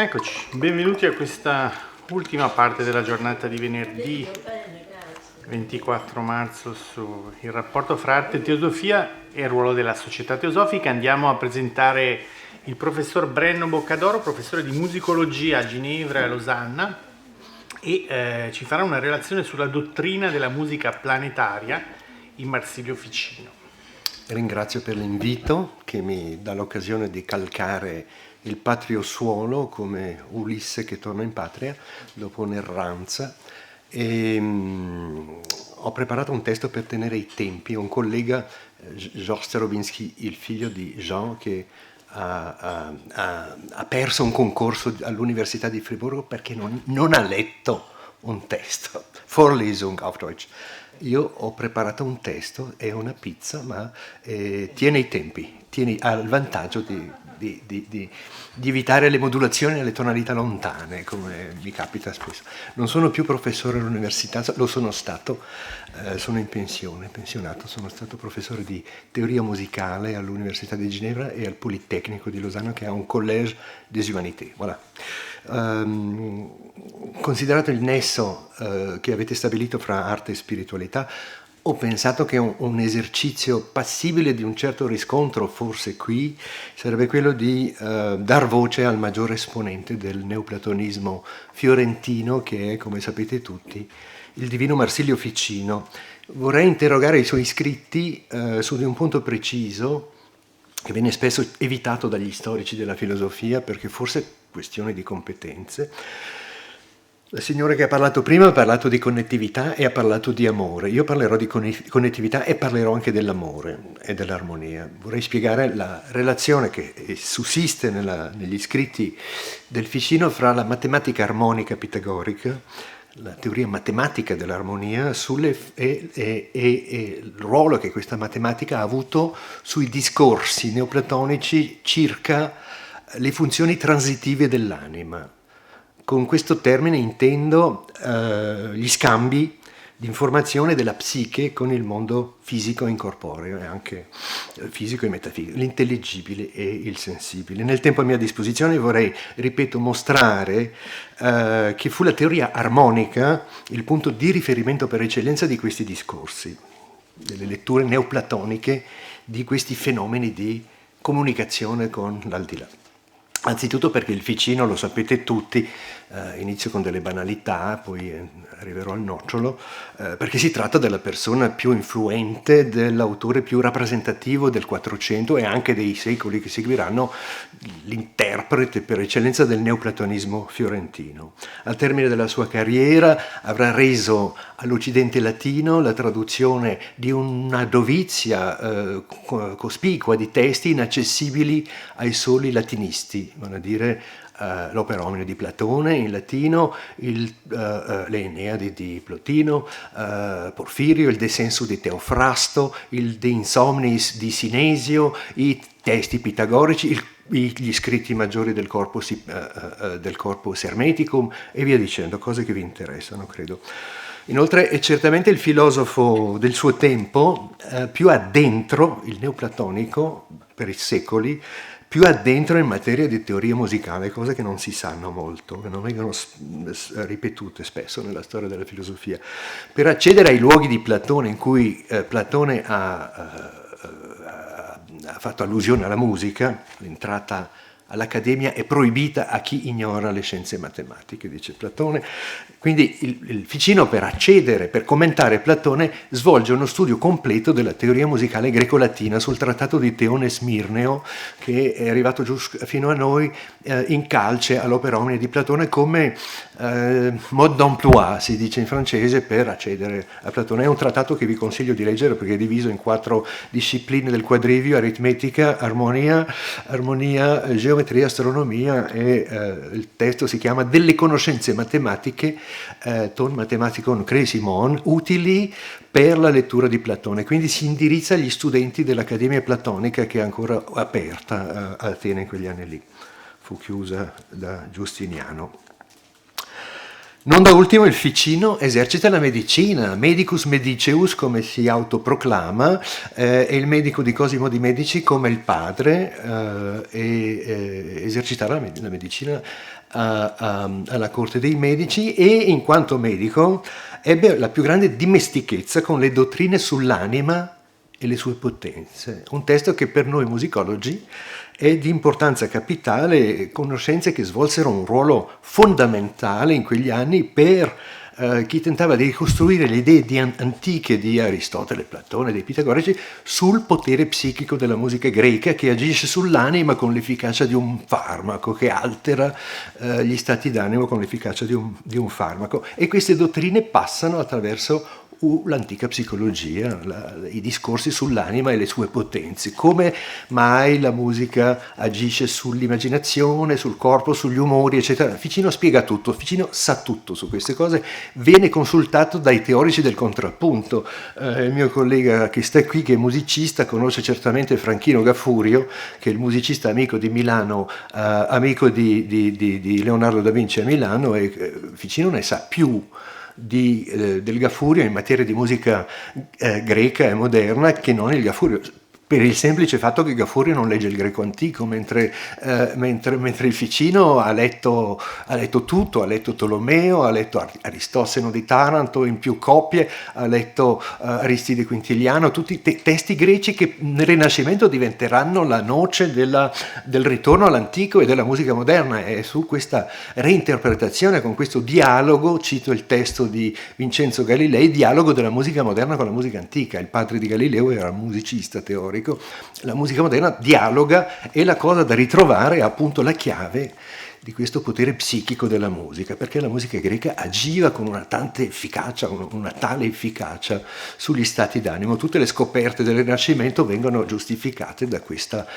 Eccoci, benvenuti a questa ultima parte della giornata di venerdì 24 marzo sul rapporto fra arte e teosofia e il ruolo della società teosofica. Andiamo a presentare il professor Brenno Boccadoro, professore di musicologia a Ginevra e a Losanna, e ci farà una relazione sulla dottrina della musica planetaria in Marsilio Ficino. Ringrazio per l'invito che mi dà l'occasione di calcare il patrio suolo come Ulisse che torna in patria dopo un'erranza. Ho preparato un testo per tenere i tempi. Un collega, Georges Starobinski, il figlio di Jean, che ha perso un concorso all'Università di Friburgo perché non ha letto un testo. Vorlesung auf Deutsch. Io ho preparato un testo, è una pizza, ma tiene i tempi, ha il vantaggio di evitare le modulazioni e le tonalità lontane, come mi capita spesso. Non sono più professore all'università, lo sono stato, sono in pensione, pensionato, sono stato professore di teoria musicale all'Università di Ginevra e al Politecnico di Losanna, che ha un collège des humanités. Voilà. Considerato il nesso che avete stabilito fra arte e spiritualità, ho pensato che un esercizio passibile di un certo riscontro, forse qui, sarebbe quello di dar voce al maggiore esponente del neoplatonismo fiorentino, che è, come sapete tutti, il divino Marsilio Ficino. Vorrei interrogare i suoi scritti su di un punto preciso, che viene spesso evitato dagli storici della filosofia, perché forse è questione di competenze. La signora che ha parlato prima ha parlato di connettività e ha parlato di amore. Io parlerò di connettività e parlerò anche dell'amore e dell'armonia. Vorrei spiegare la relazione che sussiste negli scritti del Ficino fra la matematica armonica pitagorica, la teoria matematica dell'armonia e il ruolo che questa matematica ha avuto sui discorsi neoplatonici circa le funzioni transitive dell'anima. Con questo termine intendo gli scambi di informazione della psiche con il mondo fisico e incorporeo, e anche fisico e metafisico, l'intelligibile e il sensibile. Nel tempo a mia disposizione vorrei, ripeto, mostrare che fu la teoria armonica il punto di riferimento per eccellenza di questi discorsi, delle letture neoplatoniche di questi fenomeni di comunicazione con l'aldilà. Anzitutto perché il Ficino, lo sapete tutti, inizio con delle banalità, poi arriverò al nocciolo, perché si tratta della persona più influente, dell'autore più rappresentativo del Quattrocento e anche dei secoli che seguiranno, l'interprete per eccellenza del neoplatonismo fiorentino. Al termine della sua carriera avrà reso all'Occidente latino la traduzione di una dovizia cospicua di testi inaccessibili ai soli latinisti, vale a dire l'opera Omnia di Platone in latino, le Eneadi di Plotino, Porfirio, il De Sensu di Teofrasto, il De Insomnis di Sinesio, i testi pitagorici, gli scritti maggiori del Corpus Hermeticum e via dicendo, cose che vi interessano, credo. Inoltre è certamente il filosofo del suo tempo più addentro, il neoplatonico, per i secoli, più addentro in materia di teoria musicale, cose che non si sanno molto, che non vengono ripetute spesso nella storia della filosofia. Per accedere ai luoghi di Platone in cui Platone ha fatto allusione alla musica, l'entrata all'Accademia è proibita a chi ignora le scienze matematiche, dice Platone. Quindi il Ficino, per accedere, per commentare Platone, svolge uno studio completo della teoria musicale greco-latina sul trattato di Teone Smirneo, che è arrivato giù fino a noi in calce all'opera Omnia di Platone come mode d'emploi, si dice in francese, per accedere a Platone. È un trattato che vi consiglio di leggere perché è diviso in 4 discipline del quadrivio: aritmetica, armonia, geometria, astronomia, e il testo si chiama Delle conoscenze matematiche, ton mathematicon cresimon, utili per la lettura di Platone. Quindi si indirizza agli studenti dell'Accademia Platonica, che è ancora aperta a Atene in quegli anni lì. Fu chiusa da Giustiniano. Non da ultimo il Ficino esercita la medicina, medicus mediceus come si autoproclama, è il medico di Cosimo di Medici come il padre, e esercitare la medicina alla corte dei Medici e in quanto medico ebbe la più grande dimestichezza con le dottrine sull'anima e le sue potenze. Un testo che per noi musicologi è di importanza capitale, conoscenze che svolsero un ruolo fondamentale in quegli anni per chi tentava di ricostruire le idee antiche di Aristotele, Platone, dei Pitagorici sul potere psichico della musica greca che agisce sull'anima con l'efficacia di un farmaco, che altera gli stati d'animo con l'efficacia di un farmaco. E queste dottrine passano attraverso l'antica psicologia, i discorsi sull'anima e le sue potenze, come mai la musica agisce sull'immaginazione, sul corpo, sugli umori, eccetera. Ficino spiega tutto, Ficino sa tutto su queste cose, viene consultato dai teorici del contrappunto. Il mio collega che sta qui, che è musicista, conosce certamente Franchino Gaffurio, che è il musicista amico di Milano, amico di Leonardo da Vinci a Milano, e Ficino ne sa più del Gaffurio in materia di musica greca e moderna che non il Gaffurio, per il semplice fatto che Gaffurio non legge il greco antico, mentre il Ficino ha letto tutto, ha letto Tolomeo, ha letto Aristoseno di Taranto in più copie, ha letto Aristide Quintiliano, tutti testi greci che nel Rinascimento diventeranno la noce del ritorno all'antico e della musica moderna. E su questa reinterpretazione, con questo dialogo, cito il testo di Vincenzo Galilei, dialogo della musica moderna con la musica antica. Il padre di Galileo era un musicista teorico. La musica moderna dialoga, e la cosa da ritrovare è appunto la chiave di questo potere psichico della musica, perché la musica greca agiva con una tale efficacia sugli stati d'animo. Tutte le scoperte del Rinascimento vengono giustificate da questa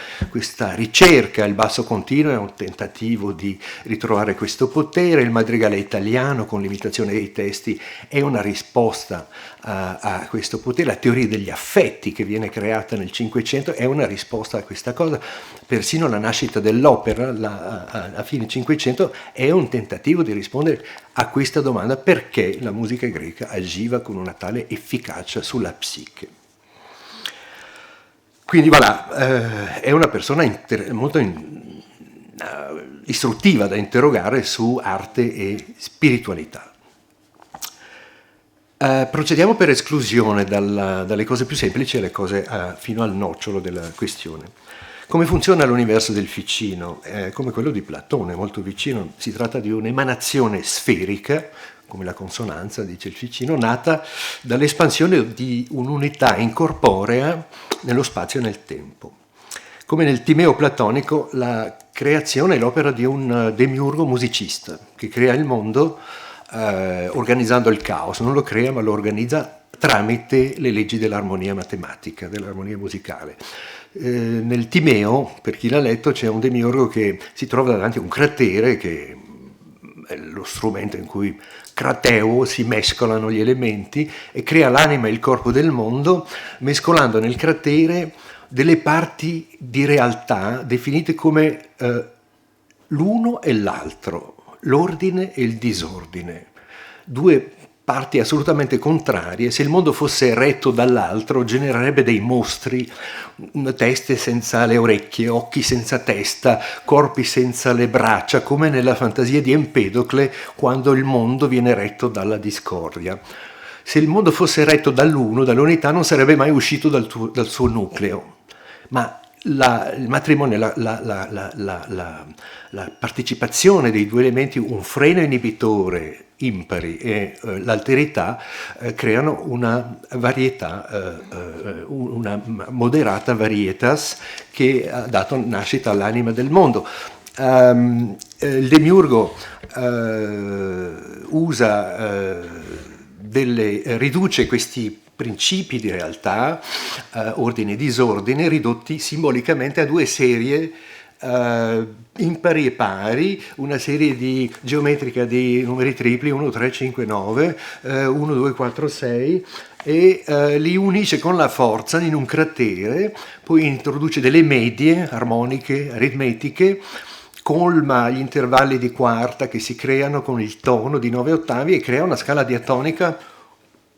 ricerca. Il basso continuo è un tentativo di ritrovare questo potere, il madrigale italiano con l'imitazione dei testi è una risposta a questo potere, la teoria degli affetti che viene creata nel Cinquecento è una risposta a questa cosa. Persino la nascita dell'opera a fine Cinquecento è un tentativo di rispondere a questa domanda: perché la musica greca agiva con una tale efficacia sulla psiche. Quindi voilà, è una persona molto istruttiva da interrogare su arte e spiritualità. Procediamo per esclusione dalle cose più semplici alle cose fino al nocciolo della questione. Come funziona l'universo del Ficino? Come quello di Platone, molto vicino. Si tratta di un'emanazione sferica, come la consonanza, dice il Ficino, nata dall'espansione di un'unità incorporea nello spazio e nel tempo. Come nel Timeo platonico, la creazione è l'opera di un demiurgo musicista che crea il mondo organizzando il caos. Non lo crea, ma lo organizza tramite le leggi dell'armonia matematica, dell'armonia musicale. Nel Timeo, per chi l'ha letto, c'è un demiurgo che si trova davanti a un cratere, che è lo strumento in cui crateo si mescolano gli elementi, e crea l'anima e il corpo del mondo, mescolando nel cratere delle parti di realtà definite come l'uno e l'altro, l'ordine e il disordine. Due parti assolutamente contrarie. Se il mondo fosse retto dall'altro, genererebbe dei mostri, teste senza le orecchie, occhi senza testa, corpi senza le braccia, come nella fantasia di Empedocle, quando il mondo viene retto dalla discordia. Se il mondo fosse retto dall'uno, dall'unità, non sarebbe mai uscito dal suo nucleo. Ma il matrimonio, la partecipazione dei due elementi, un freno inibitore impari e l'alterità, creano una varietà, una moderata varietas che ha dato nascita all'anima del mondo. Il demiurgo riduce questi principi di realtà, ordine e disordine, ridotti simbolicamente a due serie impari e pari, una serie geometrica di numeri tripli, 1, 3, 5, 9, 1, 2, 4, 6, e li unisce con la forza in un cratere, poi introduce delle medie armoniche, aritmetiche, colma gli intervalli di quarta che si creano con il tono di 9 ottavi e crea una scala diatonica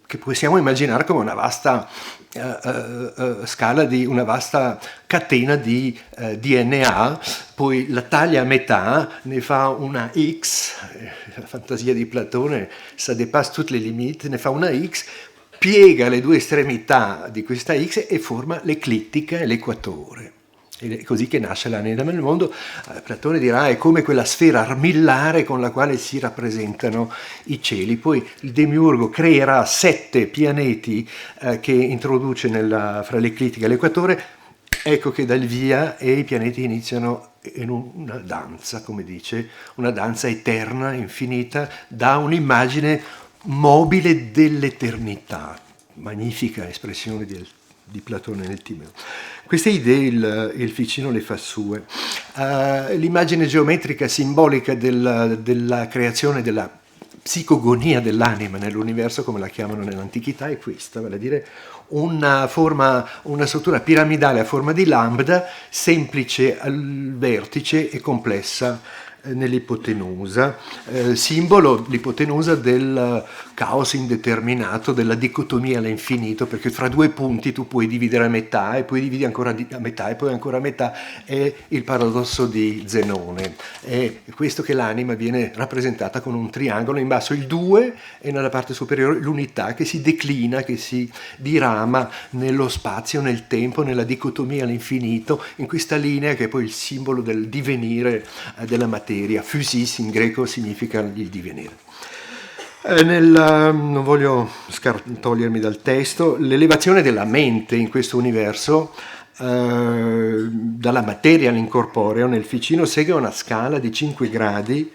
che possiamo immaginare come una vasta una vasta catena di DNA, poi la taglia a metà, ne fa una X, la fantasia di Platone, ça dépasse toutes les limites, ne fa una X, piega le due estremità di questa X e forma l'eclittica e l'equatore. Ed è così che nasce l'anima nel mondo. Platone dirà è come quella sfera armillare con la quale si rappresentano i cieli. Poi il demiurgo creerà 7 pianeti che introduce fra l'eclittica e l'equatore. Ecco che dà il via e i pianeti iniziano in una danza, come dice, una danza eterna, infinita, da un'immagine mobile dell'eternità. Magnifica espressione di Platone nel Timeo. Queste idee il Ficino le fa sue. L'immagine geometrica simbolica della creazione della psicogonia dell'anima nell'universo, come la chiamano nell'antichità, è questa, vale a dire una struttura piramidale a forma di lambda, semplice al vertice e complessa nell'ipotenusa, simbolo l'ipotenusa del caos indeterminato, della dicotomia all'infinito, perché fra due punti tu puoi dividere a metà e poi dividi ancora a metà e poi ancora a metà. È il paradosso di Zenone. È questo che l'anima viene rappresentata con un triangolo, in basso il 2 e nella parte superiore l'unità che si declina, che si dirama nello spazio, nel tempo, nella dicotomia all'infinito, in questa linea che è poi il simbolo del divenire della materia. Physis in greco significa il divenire. Non voglio togliermi dal testo, l'elevazione della mente in questo universo dalla materia all'incorporeo nel Ficino segue una scala di 5 gradi,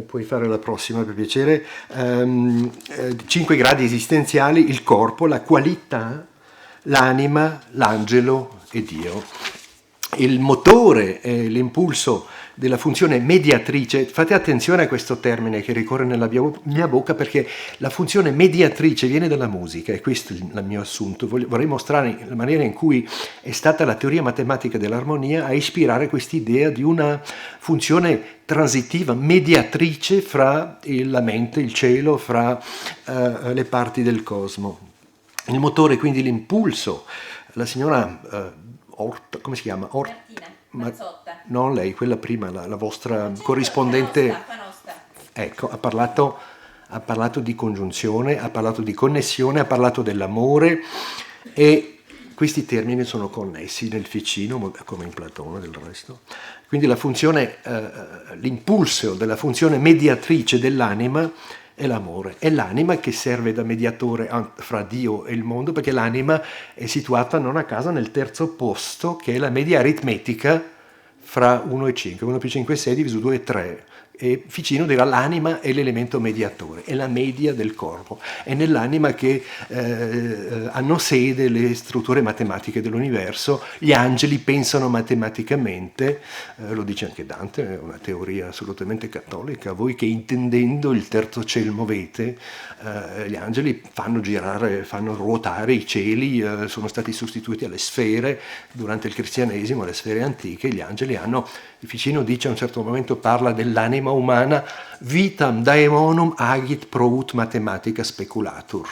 puoi fare la prossima per piacere, 5 gradi esistenziali: il corpo, la qualità, l'anima, l'angelo e Dio. Il motore e l'impulso della funzione mediatrice, fate attenzione a questo termine che ricorre nella mia bocca, perché la funzione mediatrice viene dalla musica, e questo è il mio assunto. Vorrei mostrare la maniera in cui è stata la teoria matematica dell'armonia a ispirare quest'idea di una funzione transitiva, mediatrice fra la mente, il cielo, fra le parti del cosmo. Il motore, quindi l'impulso, la signora come si chiama? Mazzotta. Non lei, quella prima, la vostra corrispondente. Fanosta. Ecco, ha parlato di congiunzione, ha parlato di connessione, ha parlato dell'amore, e questi termini sono connessi nel Ficino, come in Platone del resto. Quindi l'impulso della funzione mediatrice dell'anima è l'amore. È l'anima che serve da mediatore fra Dio e il mondo, perché l'anima è situata non a caso nel terzo posto, che è la media aritmetica fra 1 e 5. 1 più 5 è 6, diviso 2 è 3. E Ficino dirà l'anima è l'elemento mediatore, è la media del corpo. È nell'anima che hanno sede le strutture matematiche dell'universo. Gli angeli pensano matematicamente, lo dice anche Dante, è una teoria assolutamente cattolica. Voi che intendendo il terzo cielo movete, gli angeli fanno ruotare i cieli, sono stati sostituiti alle sfere durante il cristianesimo, alle sfere antiche. Gli angeli hanno, Ficino dice a un certo momento, parla dell'anima umana, vitam daemonum agit prout mathematica speculatur.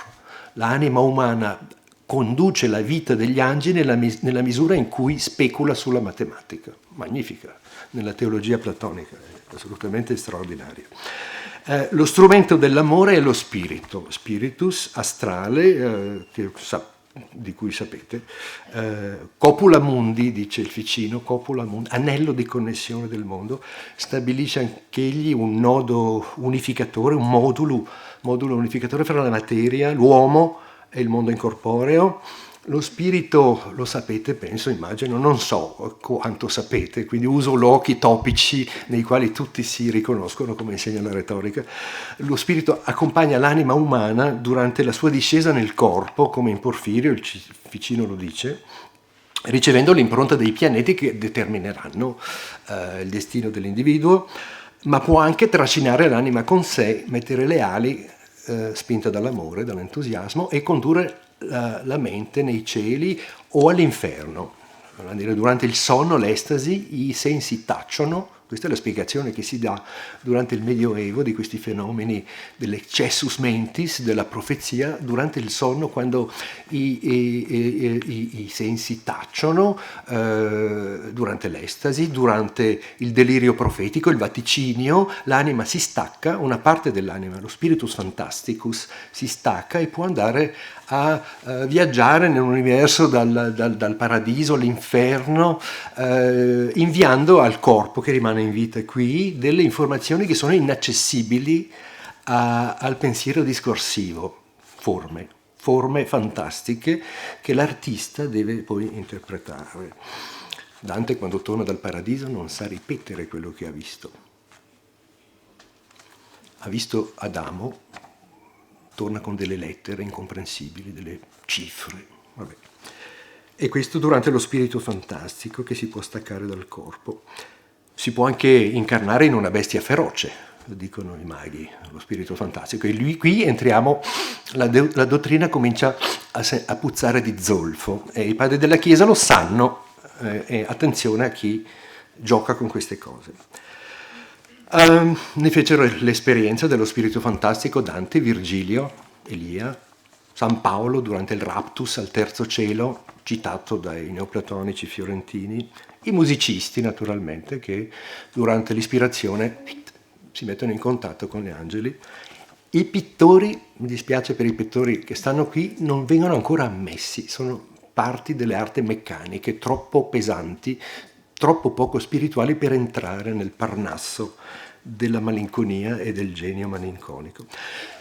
L'anima umana conduce la vita degli angeli nella misura in cui specula sulla matematica. Magnifica, nella teologia platonica, è assolutamente straordinaria. Lo strumento dell'amore è lo spirito, spiritus astrale, di cui sapete, copula mundi, dice il Ficino, copula mundi, anello di connessione del mondo, stabilisce anch'egli un nodo unificatore, un modulo unificatore fra la materia, l'uomo e il mondo incorporeo. Lo spirito, lo sapete, penso, immagino, non so quanto sapete, quindi uso lochi topici nei quali tutti si riconoscono, come insegna la retorica. Lo spirito accompagna l'anima umana durante la sua discesa nel corpo, come in Porfirio, il Ficino lo dice, ricevendo l'impronta dei pianeti che determineranno il destino dell'individuo, ma può anche trascinare l'anima con sé, mettere le ali, spinta dall'amore, dall'entusiasmo, e condurre la mente nei cieli o all'inferno. Durante il sonno, l'estasi, i sensi tacciono, Questa è la spiegazione che si dà durante il Medioevo di questi fenomeni dell'excessus mentis, della profezia, durante il sonno, quando i sensi tacciono, durante l'estasi, durante il delirio profetico, il vaticinio, l'anima si stacca, una parte dell'anima, lo spiritus fantasticus, si stacca e può andare a viaggiare nell'universo dal paradiso all'inferno, inviando al corpo che rimane in vita qui delle informazioni che sono inaccessibili al pensiero discorsivo, forme fantastiche che l'artista deve poi interpretare. Dante, quando torna dal paradiso, non sa ripetere quello che ha visto. Ha visto Adamo, torna con delle lettere incomprensibili, delle cifre, vabbè. E questo durante lo spirito fantastico che si può staccare dal corpo. Si può anche incarnare in una bestia feroce, lo dicono i maghi, lo spirito fantastico. E qui entriamo, la dottrina comincia a puzzare di zolfo, e i padri della Chiesa lo sanno, e attenzione a chi gioca con queste cose. Ne fecero l'esperienza dello spirito fantastico Dante, Virgilio, Elia, San Paolo durante il raptus al terzo cielo, citato dai neoplatonici fiorentini, i musicisti naturalmente che durante l'ispirazione si mettono in contatto con gli angeli. I pittori, mi dispiace per i pittori che stanno qui, non vengono ancora ammessi, sono parti delle arti meccaniche troppo pesanti, troppo poco spirituali per entrare nel Parnasso della malinconia e del genio malinconico.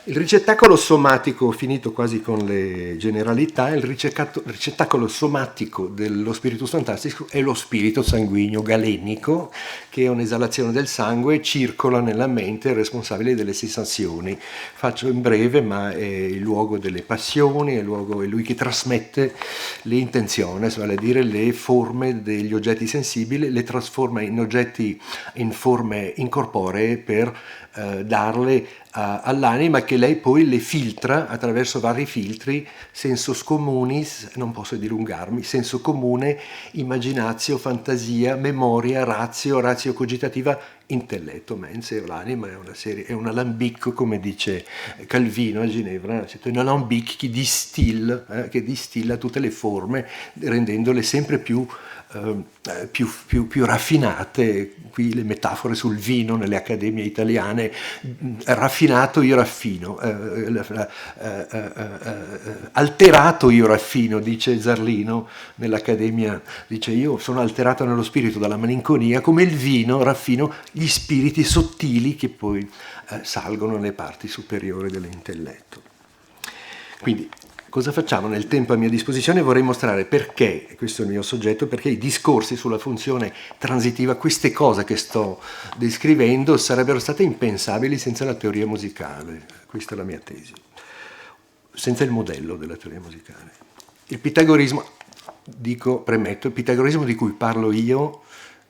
Il ricettacolo somatico, finito quasi con le generalità, il ricettacolo somatico dello spiritus fantastico è lo spirito sanguigno galenico, che è un'esalazione del sangue, circola nella mente, è responsabile delle sensazioni. Faccio in breve, ma è il luogo delle passioni, è lui che trasmette le intenzioni, vale a dire le forme degli oggetti sensibili, le trasforma in oggetti, in forme incorporee per darle all'anima, che lei poi le filtra attraverso vari filtri: sensus communis, non posso dilungarmi, senso comune, immaginatio, fantasia, memoria, ratio cogitativa, intelletto, mens. L'anima è un alambic, come dice Calvino a Ginevra, un alambic che distilla tutte le forme, rendendole sempre più raffinate. Qui le metafore sul vino nelle accademie italiane: raffinato io raffino, alterato io raffino, dice Zarlino nell'accademia, dice: io sono alterato nello spirito dalla malinconia, come il vino raffino gli spiriti sottili che poi salgono nelle parti superiori dell'intelletto. Quindi cosa facciamo? Nel tempo a mia disposizione vorrei mostrare perché, questo è il mio soggetto, perché i discorsi sulla funzione transitiva, queste cose che sto descrivendo, sarebbero state impensabili senza la teoria musicale. Questa è la mia tesi. Senza il modello della teoria musicale. Il pitagorismo, premetto, il pitagorismo di cui parlo io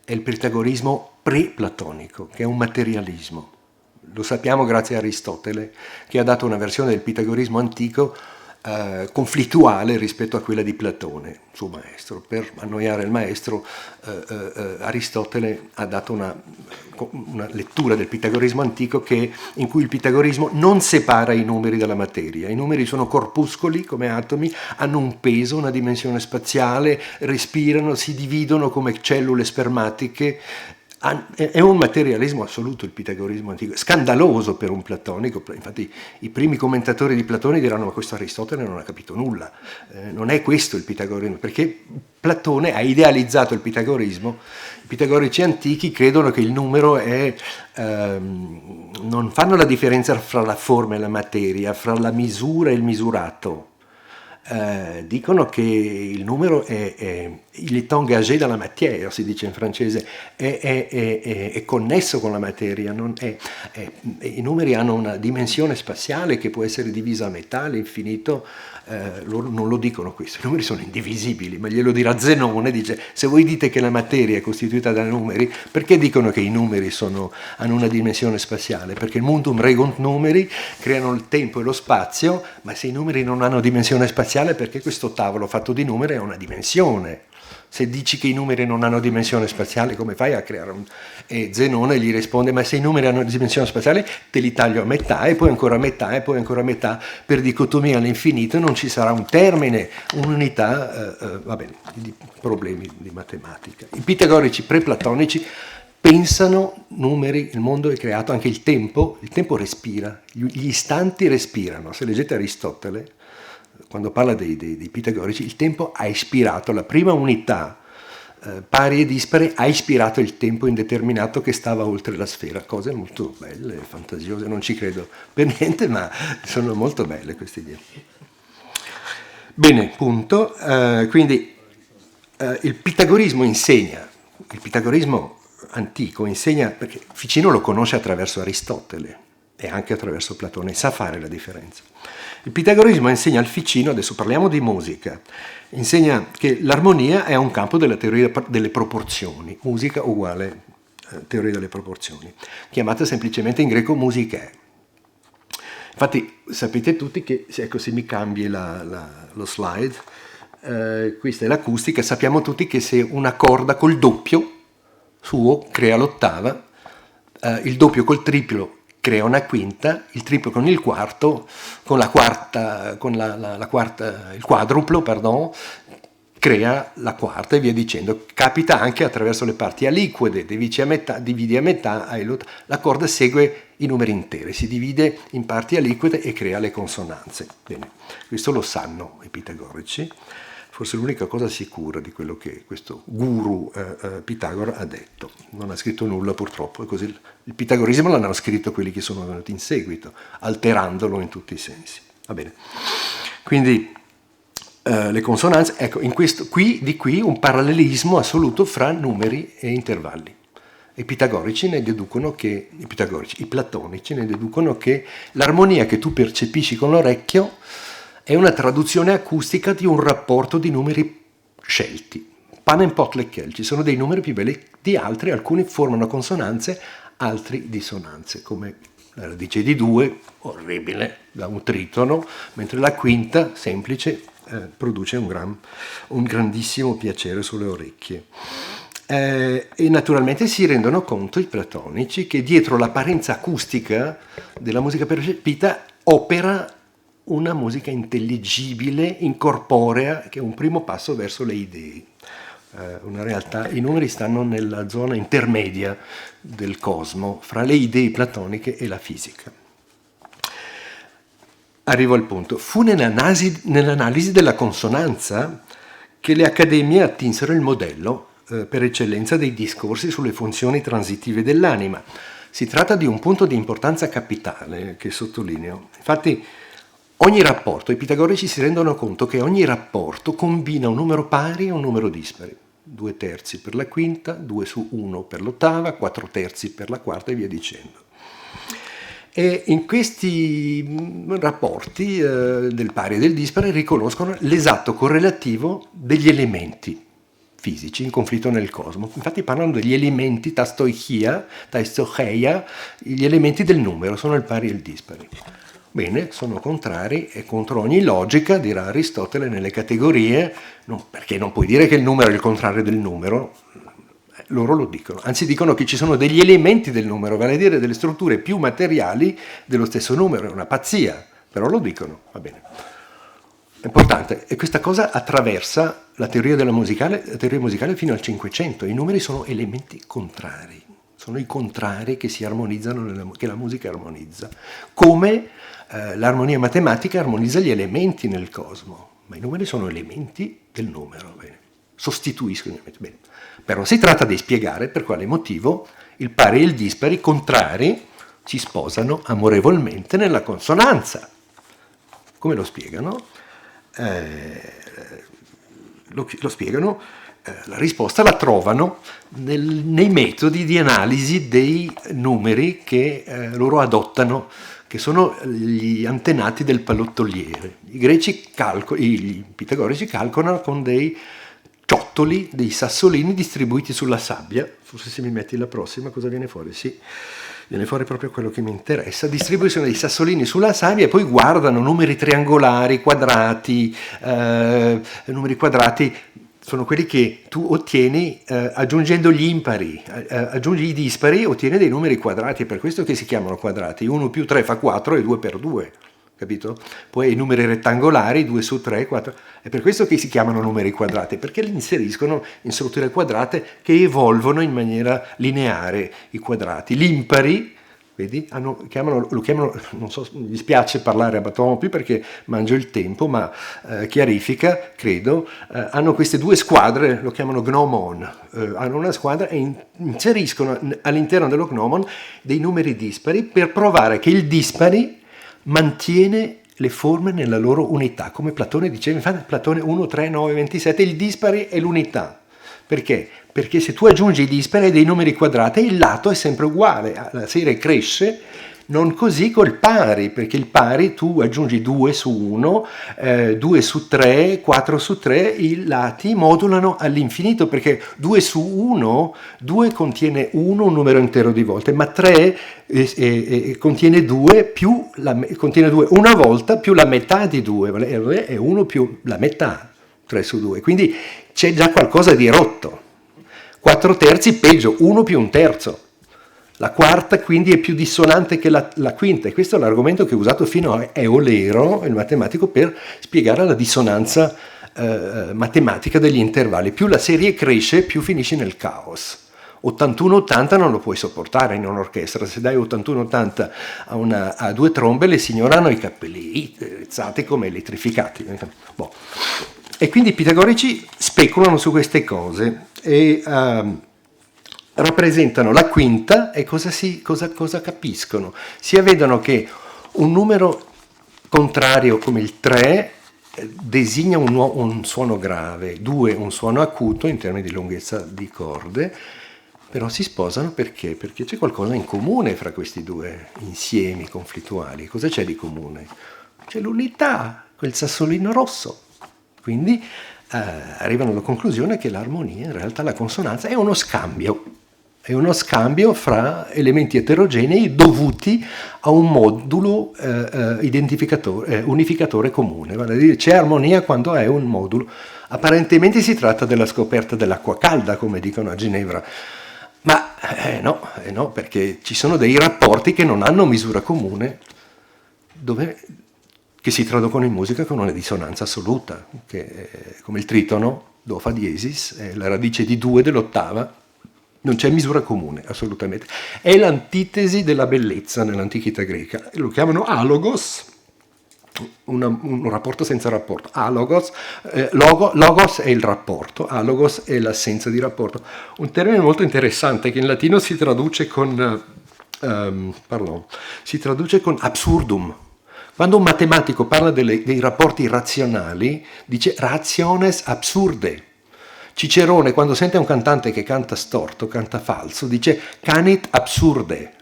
è il pitagorismo pre-platonico, che è un materialismo. Lo sappiamo grazie a Aristotele, che ha dato una versione del pitagorismo antico conflittuale rispetto a quella di Platone, suo maestro. Per annoiare il maestro, Aristotele ha dato una lettura del pitagorismo antico in cui il pitagorismo non separa i numeri dalla materia. I numeri sono corpuscoli come atomi, hanno un peso, una dimensione spaziale, respirano, si dividono come cellule spermatiche. È un materialismo assoluto il pitagorismo antico, scandaloso per un platonico. Infatti i primi commentatori di Platone diranno: ma questo Aristotele non ha capito nulla, non è questo il pitagorismo, perché Platone ha idealizzato il pitagorismo. I pitagorici antichi credono che il numero non fanno la differenza fra la forma e la materia, fra la misura e il misurato. Dicono che il numero il est engagé dans la matière, si dice in francese, è connesso con la materia. I numeri hanno una dimensione spaziale che può essere divisa a metà, all'infinito. Loro non lo dicono questo, i numeri sono indivisibili, ma glielo dirà Zenone. Dice: se voi dite che la materia è costituita da numeri, perché dicono che i numeri hanno una dimensione spaziale? Perché il mundum regunt numeri, creano il tempo e lo spazio, ma se i numeri non hanno dimensione spaziale, perché questo tavolo fatto di numeri ha una dimensione. Se dici che i numeri non hanno dimensione spaziale, come fai a creare un... E Zenone gli risponde, ma se i numeri hanno dimensione spaziale, te li taglio a metà, e poi ancora a metà, e poi ancora a metà, per dicotomia all'infinito non ci sarà un termine, un'unità, va bene, problemi di matematica. I pitagorici preplatonici pensano numeri, il mondo è creato, anche il tempo respira, gli istanti respirano. Se leggete Aristotele, quando parla dei pitagorici, il tempo ha ispirato, la prima unità pari e dispari ha ispirato il tempo indeterminato che stava oltre la sfera. Cose molto belle, fantasiose, non ci credo per niente, ma sono molto belle queste idee. Bene, punto. Quindi il pitagorismo insegna, il pitagorismo antico insegna, perché Ficino lo conosce attraverso Aristotele e anche attraverso Platone, sa fare la differenza. Il pitagorismo insegna al Ficino, adesso parliamo di musica, insegna che l'armonia è un campo della teoria delle proporzioni, musica uguale teoria delle proporzioni, chiamata semplicemente in greco musicae. Infatti sapete tutti che, ecco, se mi cambi lo slide, questa è l'acustica, sappiamo tutti che se una corda col doppio suo crea l'ottava, il doppio col triplo crea una quinta, il triplo con il quarto, con la quarta, il quadruplo, pardon, crea la quarta e via dicendo. Capita anche attraverso le parti aliquode, dividi a metà, la corda segue i numeri interi, si divide in parti aliquode e crea le consonanze. Bene, questo lo sanno i pitagorici. Forse l'unica cosa sicura di quello che questo guru Pitagora ha detto. Non ha scritto nulla purtroppo, e così il pitagorismo l'hanno scritto quelli che sono venuti in seguito, alterandolo in tutti i sensi. Va bene. Quindi le consonanze, ecco, di qui un parallelismo assoluto fra numeri e intervalli. I pitagorici ne deducono che, i platonici ne deducono che l'armonia che tu percepisci con l'orecchio è una traduzione acustica di un rapporto di numeri scelti. Panem pot lecchel, ci sono dei numeri più belli di altri, alcuni formano consonanze, altri dissonanze, come la radice di 2, orribile, da un tritono, mentre la quinta, semplice, produce un grandissimo piacere sulle orecchie. E naturalmente si rendono conto i platonici che dietro l'apparenza acustica della musica percepita opera una musica intelligibile, incorporea, che è un primo passo verso le idee. Una realtà, i numeri stanno nella zona intermedia del cosmo, fra le idee platoniche e la fisica. Arrivo al punto. Fu nell'analisi della consonanza che le accademie attinsero il modello per eccellenza dei discorsi sulle funzioni transitive dell'anima. Si tratta di un punto di importanza capitale che sottolineo. Infatti, ogni rapporto, i pitagorici si rendono conto che ogni rapporto combina un numero pari e un numero dispari. 2 terzi per la quinta, 2 su 1 per l'ottava, 4 terzi per la quarta e via dicendo. E in questi rapporti del pari e del dispari riconoscono l'esatto correlativo degli elementi fisici in conflitto nel cosmo. Infatti parlano degli elementi tastoichia, gli elementi del numero, sono il pari e il dispari. Bene, sono contrari e contro ogni logica, dirà Aristotele, nelle categorie, perché non puoi dire che il numero è il contrario del numero, loro lo dicono, anzi dicono che ci sono degli elementi del numero, vale a dire delle strutture più materiali dello stesso numero, è una pazzia, però lo dicono, va bene. È importante, e questa cosa attraversa la teoria musicale fino al Cinquecento, i numeri sono elementi contrari, sono i contrari che si armonizzano, che la musica armonizza, come l'armonia matematica armonizza gli elementi nel cosmo, ma i numeri sono elementi del numero, bene. Sostituiscono gli elementi, bene. Però si tratta di spiegare per quale motivo il pari e il dispari contrari si sposano amorevolmente nella consonanza. Come lo spiegano? Lo spiegano, la risposta la trovano nei metodi di analisi dei numeri che loro adottano, che sono gli antenati del pallottoliere. I pitagorici calcolano con dei ciottoli, dei sassolini distribuiti sulla sabbia. Forse se mi metti la prossima cosa viene fuori? Sì, viene fuori proprio quello che mi interessa. Distribuiscono dei sassolini sulla sabbia e poi guardano numeri triangolari, quadrati, sono quelli che tu ottieni aggiungendo gli impari, aggiungi i dispari, ottieni dei numeri quadrati, è per questo che si chiamano quadrati. 1 più 3 fa 4 e 2 per 2, capito? Poi i numeri rettangolari, 2 su 3, 4, è per questo che si chiamano numeri quadrati, perché li inseriscono in strutture quadrate che evolvono in maniera lineare i quadrati. Gli impari, vedi, lo chiamano, non so, mi dispiace parlare a battaglia più perché mangio il tempo, ma chiarifica, credo, hanno queste due squadre, lo chiamano gnomon, hanno una squadra e inseriscono all'interno dello gnomon dei numeri dispari per provare che il dispari mantiene le forme nella loro unità, come Platone diceva, infatti Platone 1, 3, 9, 27, il dispari è l'unità. Perché? Perché se tu aggiungi i dispari ai dei numeri quadrati, il lato è sempre uguale, la serie cresce, non così col pari, perché il pari tu aggiungi 2 su 1, 2 su 3, 4 su 3, i lati modulano all'infinito, perché 2 su 1, 2 contiene 1 un numero intero di volte, ma 3 contiene 2 più contiene 2 una volta più la metà di 2, è 1 più la metà, 3 su 2, quindi c'è già qualcosa di rotto. 4 terzi peggio, 1 più un terzo. La quarta quindi è più dissonante che la quinta, e questo è l'argomento che ho usato fino a Eulero, il matematico, per spiegare la dissonanza matematica degli intervalli. Più la serie cresce, più finisci nel caos. 81-80 non lo puoi sopportare in un'orchestra, se dai 81-80 a due trombe le signore hanno i capelli rizzati come elettrificati. Boh. E quindi i pitagorici speculano su queste cose e rappresentano la quinta e cosa capiscono? Si vedono che un numero contrario come il 3 designa un suono grave, 2 un suono acuto in termini di lunghezza di corde, però si sposano perché? Perché c'è qualcosa in comune fra questi due insiemi conflittuali. Cosa c'è di comune? C'è l'unità, quel sassolino rosso. Quindi arrivano alla conclusione che l'armonia, in realtà la consonanza, è uno scambio fra elementi eterogenei dovuti a un modulo unificatore comune. Vale a dire, c'è armonia quando è un modulo. Apparentemente si tratta della scoperta dell'acqua calda, come dicono a Ginevra, ma no, perché ci sono dei rapporti che non hanno misura comune, che si traducono in musica con una dissonanza assoluta, che è come il tritono, do fa diesis, è la radice di 2 dell'ottava, non c'è misura comune, assolutamente. È l'antitesi della bellezza nell'antichità greca, lo chiamano alogos, un rapporto senza rapporto. Logos è il rapporto, alogos è l'assenza di rapporto. Un termine molto interessante che in latino si traduce con absurdum. Quando un matematico parla dei rapporti razionali, dice rationes absurde. Cicerone, quando sente un cantante che canta storto, canta falso, dice canit absurde.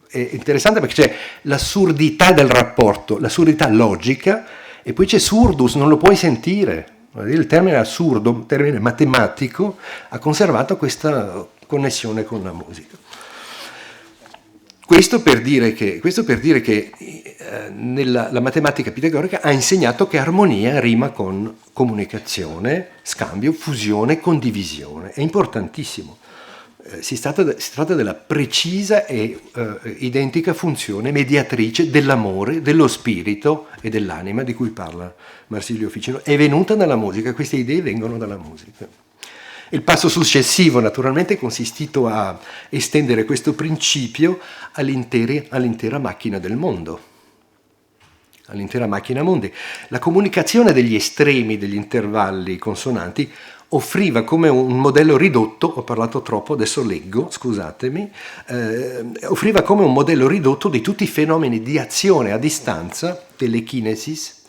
È interessante perché c'è l'assurdità del rapporto, l'assurdità logica, e poi c'è surdus, non lo puoi sentire. Il termine assurdo, un termine matematico, ha conservato questa connessione con la musica. Questo per dire che la matematica pitagorica ha insegnato che armonia rima con comunicazione, scambio, fusione, condivisione. È importantissimo. Si tratta della precisa e identica funzione mediatrice dell'amore, dello spirito e dell'anima di cui parla Marsilio Ficino. È venuta dalla musica, queste idee vengono dalla musica. Il passo successivo naturalmente è consistito a estendere questo principio all'intera macchina del mondo. All'intera macchina mondi. La comunicazione degli estremi, degli intervalli consonanti, offriva come un modello ridotto, ho parlato troppo, adesso leggo, scusatemi, offriva come un modello ridotto di tutti i fenomeni di azione a distanza, telekinesis,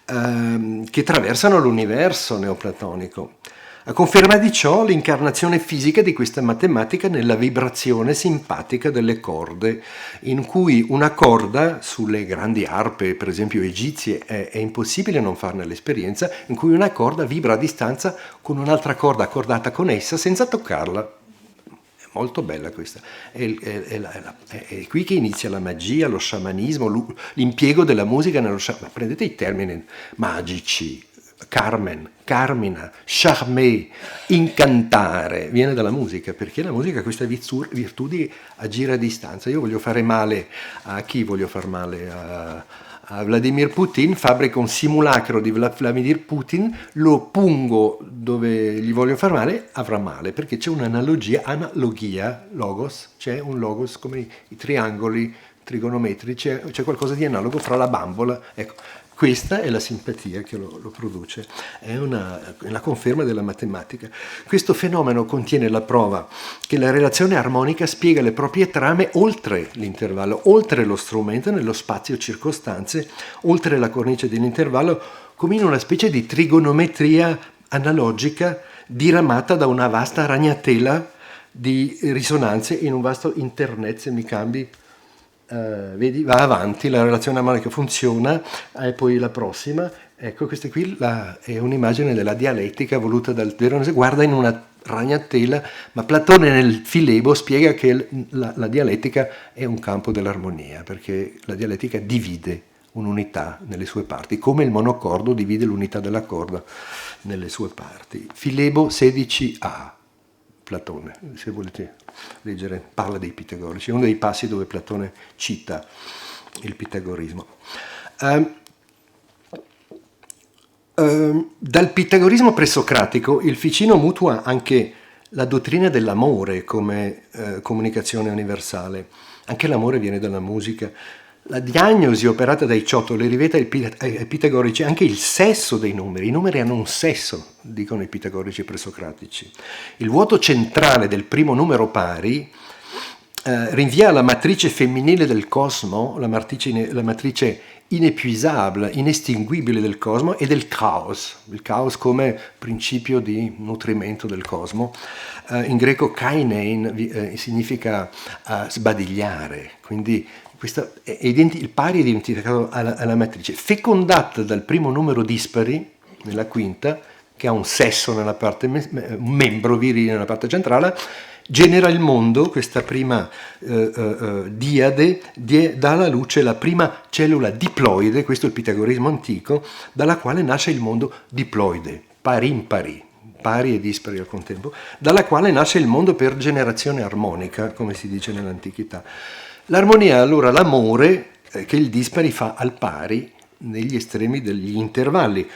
che attraversano l'universo neoplatonico. A conferma di ciò l'incarnazione fisica di questa matematica nella vibrazione simpatica delle corde, in cui una corda, sulle grandi arpe per esempio egizie, è impossibile non farne l'esperienza, in cui una corda vibra a distanza con un'altra corda accordata con essa senza toccarla. È molto bella questa. È qui che inizia la magia, lo sciamanismo, l'impiego della musica nello sciamanismo. Prendete i termini magici, Carmen, Carmina, charmer, incantare, viene dalla musica, perché la musica ha questa virtù di agire a distanza. Io voglio fare male a chi voglio far male? A Vladimir Putin, fabbrico un simulacro di Vladimir Putin, lo pungo dove gli voglio far male, avrà male, perché c'è un'analogia, logos, c'è un logos come i triangoli trigonometrici, c'è qualcosa di analogo fra la bambola, ecco. Questa è la simpatia che lo produce, è una conferma della matematica. Questo fenomeno contiene la prova che la relazione armonica spiega le proprie trame oltre l'intervallo, oltre lo strumento, nello spazio circostanze, oltre la cornice dell'intervallo, come in una specie di trigonometria analogica diramata da una vasta ragnatela di risonanze in un vasto internet, se mi cambi. Vedi, va avanti, la relazione armonica funziona, e poi la prossima, ecco, questa qui è un'immagine della dialettica voluta dal Veronese, guarda in una ragnatela, ma Platone nel Filebo spiega che la dialettica è un campo dell'armonia, perché la dialettica divide un'unità nelle sue parti, come il monocordo divide l'unità della corda nelle sue parti. Filebo 16a. Platone, se volete leggere, parla dei pitagorici, è uno dei passi dove Platone cita il pitagorismo. Dal pitagorismo presocratico il Ficino mutua anche la dottrina dell'amore come comunicazione universale. Anche l'amore viene dalla musica. La diagnosi operata dai ciottoli rivela ai pitagorici anche il sesso dei numeri. I numeri hanno un sesso, dicono i pitagorici presocratici. Il vuoto centrale del primo numero pari rinvia alla matrice femminile del cosmo, la matrice inepuisabile, inestinguibile del cosmo e del caos. Il caos come principio di nutrimento del cosmo. In greco kainein significa sbadigliare, quindi il pari è identificato alla matrice, fecondata dal primo numero dispari, nella quinta, che ha un sesso nella parte, un membro virile nella parte centrale, genera il mondo, questa prima diade, dà alla luce la prima cellula diploide, questo è il pitagorismo antico, dalla quale nasce il mondo diploide, pari impari, pari e dispari al contempo, dalla quale nasce il mondo per generazione armonica, come si dice nell'antichità. L'armonia è allora l'amore che il dispari fa al pari negli estremi degli intervalli.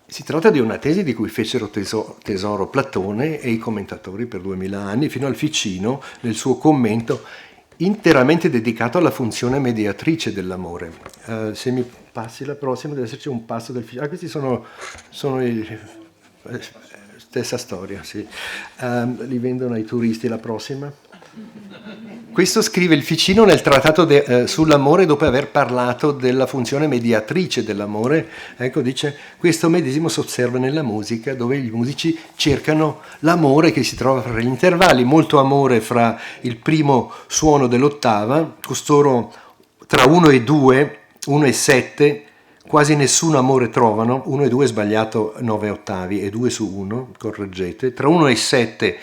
Si tratta di una tesi di cui fecero tesoro Platone e i commentatori per 2000 anni, fino al Ficino, nel suo commento interamente dedicato alla funzione mediatrice dell'amore. Se mi passi la prossima, deve esserci un passo del Ficino. Questi sono stessa storia, sì. Li vendono ai turisti. La prossima. Questo scrive il Ficino nel trattato sull'amore, dopo aver parlato della funzione mediatrice dell'amore. Ecco, dice, questo medesimo si osserva nella musica, dove i musici cercano l'amore che si trova fra gli intervalli, molto amore fra il primo suono dell'ottava, costoro tra 1 e 2, 1 e 7, quasi nessun amore trovano, 1 e 2 è sbagliato 9 ottavi e 2 su 1, correggete, tra 1 e 7,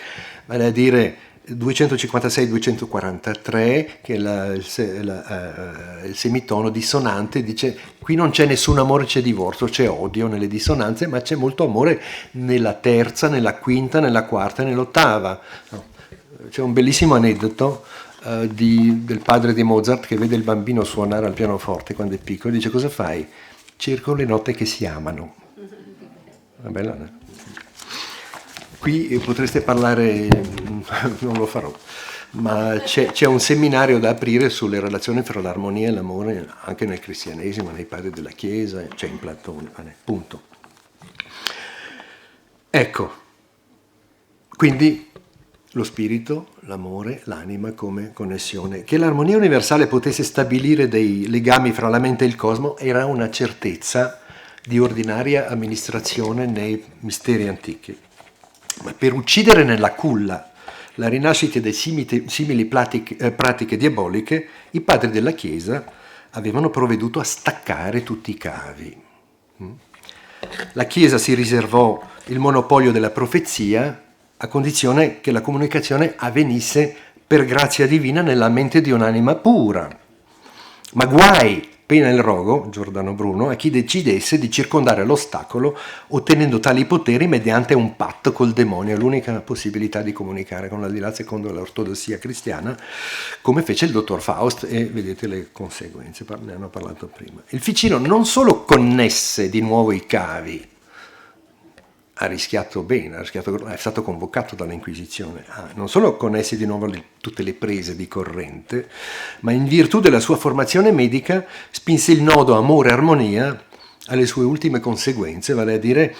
vale a dire 256-243, che è il semitono dissonante, dice qui non c'è nessun amore, c'è divorzio, c'è odio nelle dissonanze, ma c'è molto amore nella terza, nella quinta, nella quarta e nell'ottava. C'è un bellissimo aneddoto del padre di Mozart che vede il bambino suonare al pianoforte quando è piccolo e dice: cosa fai? Cerco le note che si amano. Una bella, no? Qui potreste parlare, non lo farò, ma c'è un seminario da aprire sulle relazioni fra l'armonia e l'amore anche nel cristianesimo, nei padri della Chiesa, c'è in Platone, punto. Ecco, quindi lo spirito, l'amore, l'anima come connessione. Che l'armonia universale potesse stabilire dei legami fra la mente e il cosmo era una certezza di ordinaria amministrazione nei misteri antichi. Ma per uccidere nella culla la rinascita dei simili pratiche diaboliche, i padri della Chiesa avevano provveduto a staccare tutti i cavi. La Chiesa si riservò il monopolio della profezia a condizione che la comunicazione avvenisse per grazia divina nella mente di un'anima pura. Ma guai pena il rogo, Giordano Bruno, a chi decidesse di circondare l'ostacolo ottenendo tali poteri mediante un patto col demonio, l'unica possibilità di comunicare con l'aldilà secondo l'ortodossia cristiana, come fece il dottor Faust, e vedete le conseguenze, ne hanno parlato prima. Il Ficino non solo connesse di nuovo i cavi, ha rischiato bene, è stato convocato dall'Inquisizione, non solo connessi di nuovo tutte le prese di corrente, ma in virtù della sua formazione medica spinse il nodo amore-armonia alle sue ultime conseguenze, vale a dire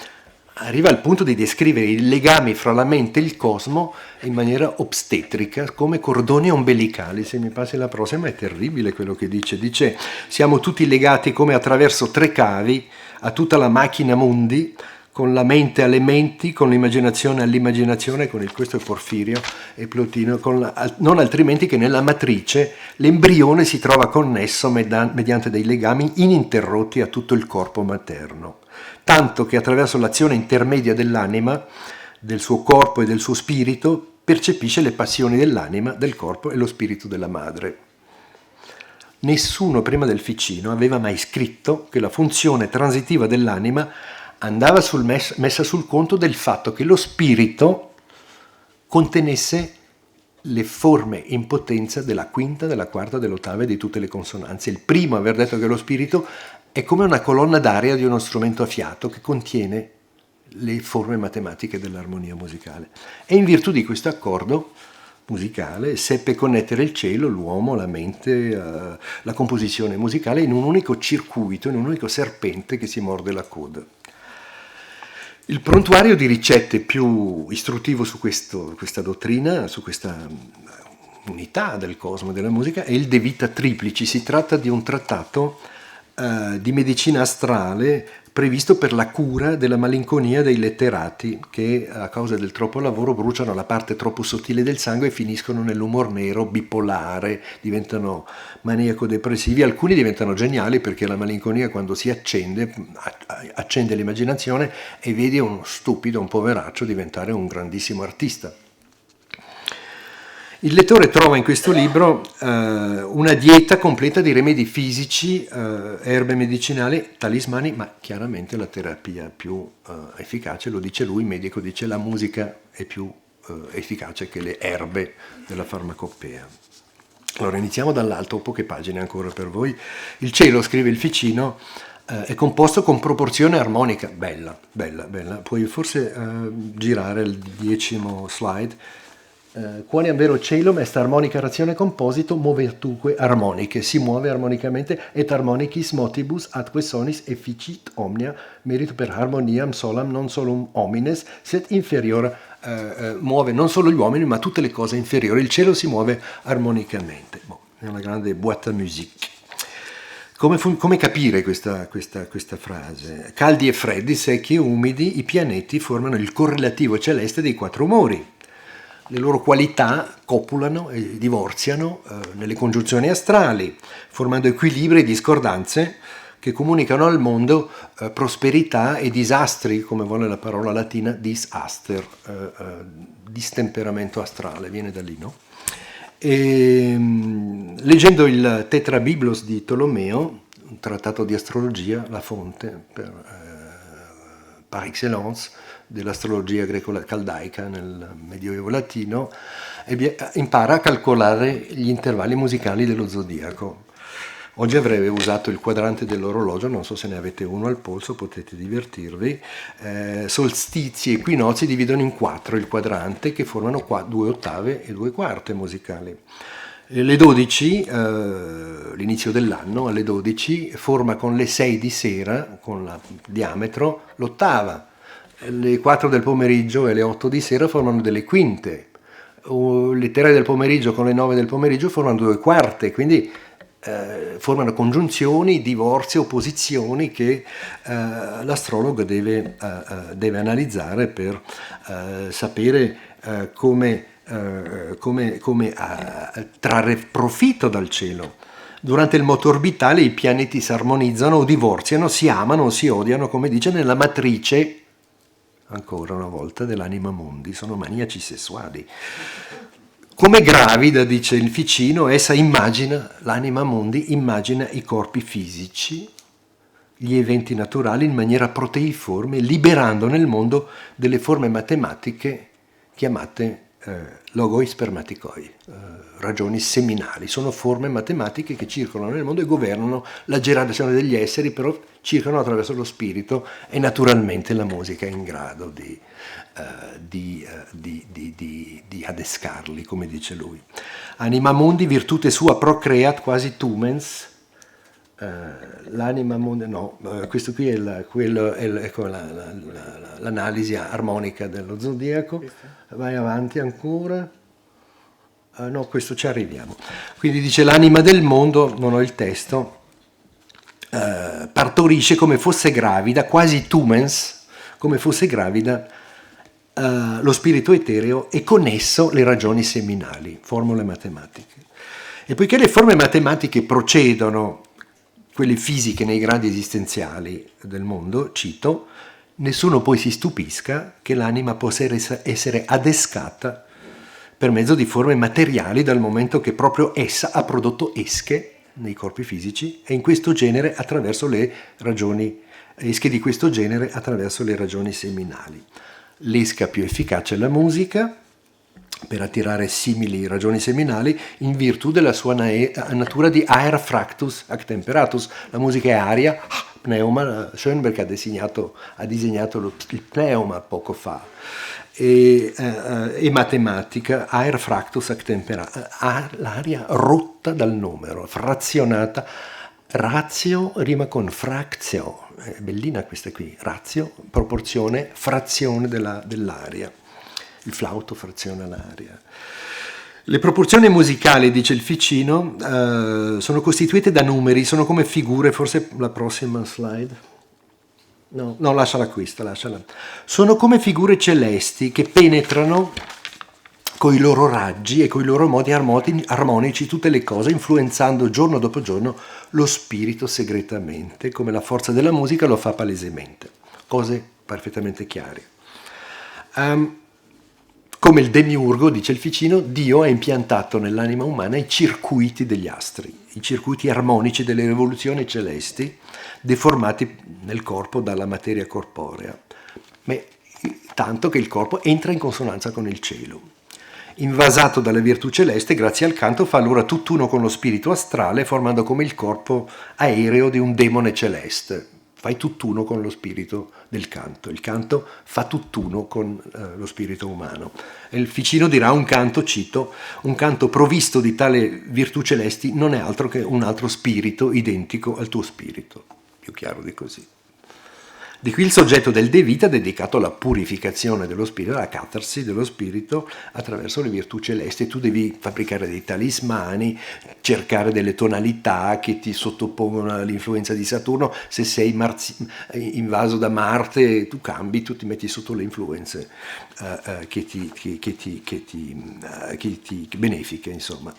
arriva al punto di descrivere i legami fra la mente e il cosmo in maniera obstetrica, come cordoni ombelicali. Se mi passi la prossima, è terribile quello che dice siamo tutti legati come attraverso 3 cavi a tutta la macchina mundi, con la mente alle menti, con l'immaginazione all'immaginazione, questo è Porfirio e Plotino, non altrimenti che nella matrice l'embrione si trova connesso mediante dei legami ininterrotti a tutto il corpo materno, tanto che attraverso l'azione intermedia dell'anima, del suo corpo e del suo spirito, percepisce le passioni dell'anima, del corpo e lo spirito della madre. Nessuno prima del Ficino aveva mai scritto che la funzione transitiva dell'anima andava messa sul conto del fatto che lo spirito contenesse le forme in potenza della quinta, della quarta, dell'ottava e di tutte le consonanze. Il primo a aver detto che lo spirito è come una colonna d'aria di uno strumento a fiato che contiene le forme matematiche dell'armonia musicale. E in virtù di questo accordo musicale seppe connettere il cielo, l'uomo, la mente, la composizione musicale in un unico circuito, in un unico serpente che si morde la coda. Il prontuario di ricette più istruttivo su questa dottrina, su questa unità del cosmo e della musica, è il De Vita Triplici. Si tratta di un trattato di medicina astrale previsto per la cura della malinconia dei letterati che a causa del troppo lavoro bruciano la parte troppo sottile del sangue e finiscono nell'umor nero, bipolare, diventano maniaco-depressivi. Alcuni diventano geniali perché la malinconia, quando si accende l'immaginazione e vedi uno stupido, un poveraccio diventare un grandissimo artista. Il lettore trova in questo libro una dieta completa di rimedi fisici, erbe medicinali, talismani, ma chiaramente la terapia più efficace, lo dice lui, il medico dice la musica è più efficace che le erbe della farmacopea. Allora iniziamo dall'alto, poche pagine ancora per voi. Il cielo, scrive il Ficino, è composto con proporzione armonica, bella, puoi forse girare il 10° slide. Quoniam vero celum est armonica ratione composito movetuque armoniche, si muove armonicamente et harmonicis motibus atque sonis efficit omnia, merito per harmoniam solam non solum homines sed inferior, muove non solo gli uomini ma tutte le cose inferiori. Il cielo si muove armonicamente. È una grande boîte à musique. Come capire questa frase? Caldi e freddi, secchi e umidi, i pianeti formano il correlativo celeste dei 4 umori. Le loro qualità copulano e divorziano nelle congiunzioni astrali, formando equilibri e discordanze che comunicano al mondo prosperità e disastri, come vuole la parola latina disaster, distemperamento astrale, viene da lì, no? Leggendo il Tetrabiblos di Tolomeo, un trattato di astrologia, la fonte par excellence dell'astrologia greco-caldaica nel Medioevo latino, impara a calcolare gli intervalli musicali dello zodiaco. Oggi avrei usato il quadrante dell'orologio, non so se ne avete uno al polso, potete divertirvi. Solstizi e equinozi dividono in 4 il quadrante, che formano 2 ottave e 2 quarte musicali. Le 12, l'inizio dell'anno, alle 12, forma con le 6 di sera, con il diametro, l'ottava. Le 4 del pomeriggio e le 8 di sera formano delle quinte. Le 3 del pomeriggio con le 9 del pomeriggio formano 2 quarte, quindi formano congiunzioni, divorzi, opposizioni che l'astrologo deve analizzare per sapere come trarre profitto dal cielo. Durante il moto orbitale i pianeti si armonizzano o divorziano, si amano o si odiano, come dice nella matrice, ancora una volta, dell'anima mundi. Sono maniaci sessuali. Come gravida, dice il Ficino, essa immagina, l'anima mundi immagina i corpi fisici, gli eventi naturali in maniera proteiforme, liberando nel mondo delle forme matematiche chiamate logoi spermaticoi, ragioni seminali. Sono forme matematiche che circolano nel mondo e governano la generazione degli esseri, però circolano attraverso lo spirito, e naturalmente la musica è in grado di adescarli, come dice lui. Anima mundi, virtute sua procreat quasi tumens. L'anima mundi, no, questo qui è l'analisi armonica dello zodiaco. Vai avanti ancora. No, questo ci arriviamo. Quindi dice: l'anima del mondo, non ho il testo, partorisce come fosse gravida, quasi tumens, come fosse gravida, lo spirito etereo e con esso le ragioni seminali, formule matematiche. E poiché le forme matematiche procedono, quelle fisiche, nei gradi esistenziali del mondo, cito, nessuno poi si stupisca che l'anima possa essere adescata per mezzo di forme materiali, dal momento che proprio essa ha prodotto esche nei corpi fisici, e in questo genere attraverso le ragioni, esche di questo genere attraverso le ragioni seminali. L'esca più efficace è la musica, per attirare simili ragioni seminali, in virtù della sua natura di aer fractus ac temperatus. La musica è aria, pneuma. Schoenberg ha disegnato il pneuma poco fa, e matematica, aer fractus ac temperatus, l'aria rotta dal numero, frazionata. Ratio rima con frazio, è bellina questa qui, ratio, proporzione, frazione dell'aria. Il flauto fraziona l'aria. Le proporzioni musicali, dice il Ficino, sono costituite da numeri, sono come figure, forse la prossima slide. No, lasciala questa, lasciala. Sono come figure celesti che penetrano con i loro raggi e con i loro modi armonici tutte le cose, influenzando giorno dopo giorno lo spirito segretamente, come la forza della musica lo fa palesemente. Cose perfettamente chiare. Come il demiurgo, dice il Ficino, Dio ha impiantato nell'anima umana i circuiti degli astri, i circuiti armonici delle rivoluzioni celesti, deformati nel corpo dalla materia corporea, tanto che il corpo entra in consonanza con il cielo. Invasato dalla virtù celeste, grazie al canto fa allora tutt'uno con lo spirito astrale, formando come il corpo aereo di un demone celeste. Fai tutt'uno con lo spirito del canto. Il canto fa tutt'uno con lo spirito umano. E il Ficino dirà: un canto, cito, un canto provvisto di tale virtù celesti non è altro che un altro spirito identico al tuo spirito. Più chiaro di così. Di qui il soggetto del De Vita, dedicato alla purificazione dello spirito, alla catarsi dello spirito attraverso le virtù celesti. Tu devi fabbricare dei talismani, cercare delle tonalità che ti sottopongono all'influenza di Saturno. Se sei invaso da Marte, tu cambi, tu ti metti sotto le influenze benefiche, insomma.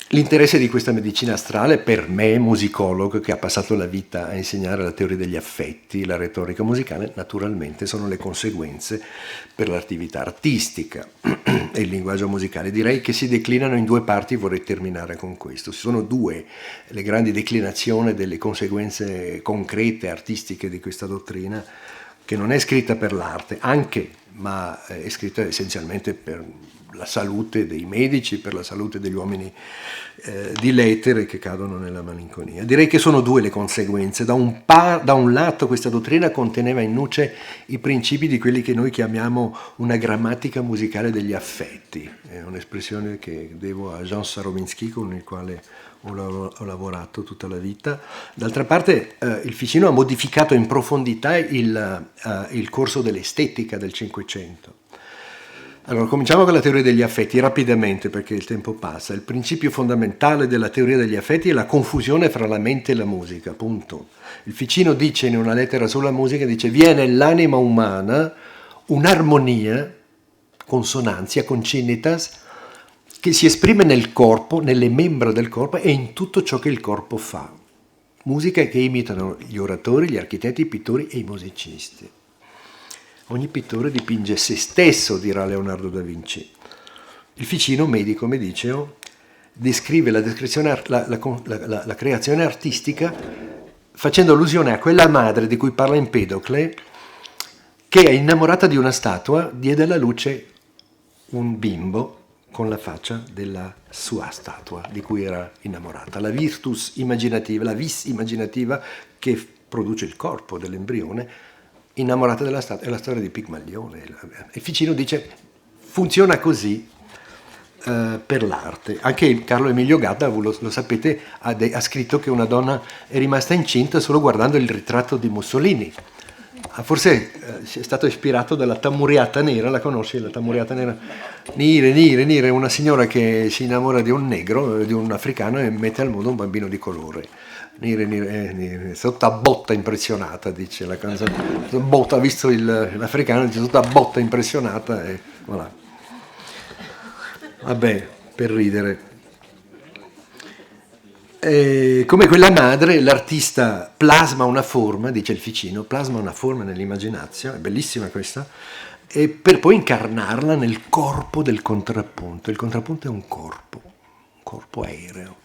L'interesse di questa medicina astrale, per me, musicologo che ha passato la vita a insegnare la teoria degli affetti, la retorica musicale, naturalmente sono le conseguenze per l'attività artistica e il linguaggio musicale. Direi che si declinano in due parti, vorrei terminare con questo. Ci sono due le grandi declinazioni delle conseguenze concrete artistiche di questa dottrina, che non è scritta per l'arte, anche, ma è scritta essenzialmente per la salute dei medici, per la salute degli uomini di lettere che cadono nella malinconia. Direi che sono due le conseguenze. Da un lato questa dottrina conteneva in nuce i principi di quelli che noi chiamiamo una grammatica musicale degli affetti, è un'espressione che devo a Jean Sarovinsky, con il quale ho lavorato tutta la vita. D'altra parte il Ficino ha modificato in profondità il corso dell'estetica del Cinquecento. Allora, cominciamo con la teoria degli affetti rapidamente, perché il tempo passa. Il principio fondamentale della teoria degli affetti è la confusione fra la mente e la musica, punto. Il Ficino dice in una lettera sulla musica, dice: vi è nell'anima umana un'armonia, consonanzia, concinitas, che si esprime nel corpo, nelle membra del corpo e in tutto ciò che il corpo fa. Musica che imitano gli oratori, gli architetti, i pittori e i musicisti. Ogni pittore dipinge se stesso, dirà Leonardo da Vinci. Il Ficino, medico, come dicevo, descrive la creazione artistica facendo allusione a quella madre di cui parla Empedocle, che è innamorata di una statua, diede alla luce un bimbo con la faccia della sua statua di cui era innamorata. La virtus immaginativa, la vis immaginativa che produce il corpo dell'embrione, innamorata della statua, è la storia di Pigmalione. E Ficino dice, funziona così per l'arte. Anche Carlo Emilio Gadda, lo sapete, ha scritto che una donna è rimasta incinta solo guardando il ritratto di Mussolini. Forse è stato ispirato dalla Tammuriata Nera, la conosci la Tammuriata Nera? Nire, una signora che si innamora di un negro, di un africano e mette al mondo un bambino di colore. Nire, sotto a botta impressionata, dice la canzone. Botta, ha visto l'africano, dice sotto a botta impressionata e voilà. Vabbè, per ridere. Come quella madre, l'artista plasma una forma, dice il Ficino, plasma una forma nell'immaginazione, è bellissima questa, e per poi incarnarla nel corpo del contrappunto. Il contrappunto è un corpo aereo,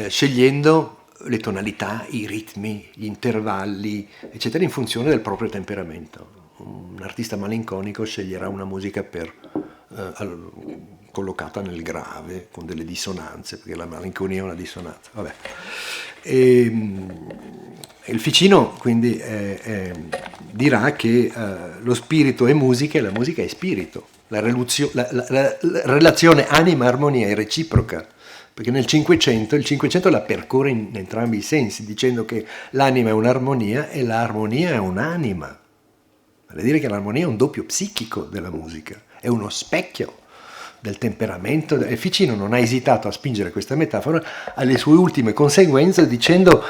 scegliendo le tonalità, i ritmi, gli intervalli, eccetera, in funzione del proprio temperamento. Un artista malinconico sceglierà una musica collocata nel grave, con delle dissonanze, perché la malinconia è una dissonanza. Vabbè. Il Ficino quindi dirà che lo spirito è musica e la musica è spirito. La relazione anima-armonia è reciproca, perché il 500 la percorre in entrambi i sensi, dicendo che l'anima è un'armonia e l'armonia è un'anima. Vuol dire che l'armonia è un doppio psichico della musica, è uno specchio del temperamento, e Ficino non ha esitato a spingere questa metafora alle sue ultime conseguenze dicendo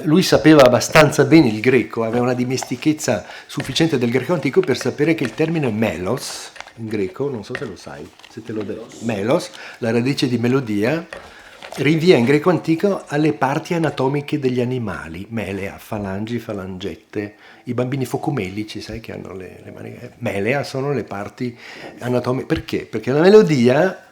lui sapeva abbastanza bene il greco, aveva una dimestichezza sufficiente del greco antico per sapere che il termine melos in greco, non so se lo sai, se te lo do, melos, la radice di melodia, rinvia in greco antico alle parti anatomiche degli animali, melea, falangi, falangette, i bambini focomelici, sai che hanno le mani, melea sono le parti anatomiche. Perché? Perché la melodia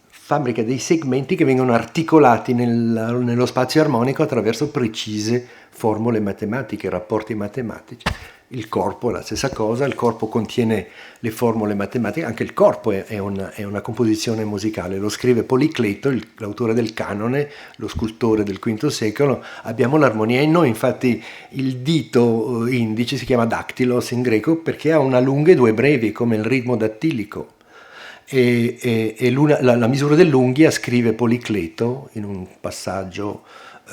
fabbrica dei segmenti che vengono articolati nello spazio armonico attraverso precise formule matematiche, rapporti matematici. Il corpo è la stessa cosa, il corpo contiene le formule matematiche, anche il corpo è una composizione musicale, lo scrive Policleto, l'autore del canone, lo scultore del V secolo. Abbiamo l'armonia in noi, infatti il dito indice si chiama dactylos in greco perché ha una lunga e due brevi, come il ritmo dattilico. E la misura dell'unghia, scrive Policleto in un passaggio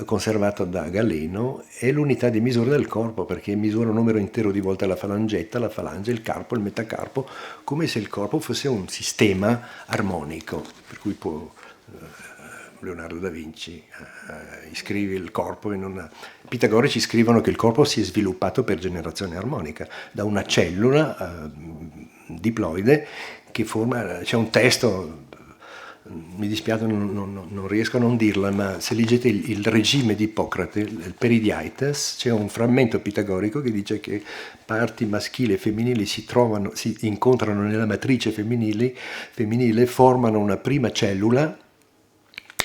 conservato da Galeno, è l'unità di misura del corpo, perché misura un numero intero di volte la falangetta, la falange, il carpo, il metacarpo, come se il corpo fosse un sistema armonico, per cui Leonardo da Vinci iscrive il corpo in una... I pitagorici scrivono che il corpo si è sviluppato per generazione armonica, da una cellula diploide che forma... C'è un testo... Mi dispiace, non riesco a non dirla, ma se leggete il regime di Ippocrate, il Peridiaites, c'è un frammento pitagorico che dice che parti maschili e femminili si incontrano nella matrice femminile, formano una prima cellula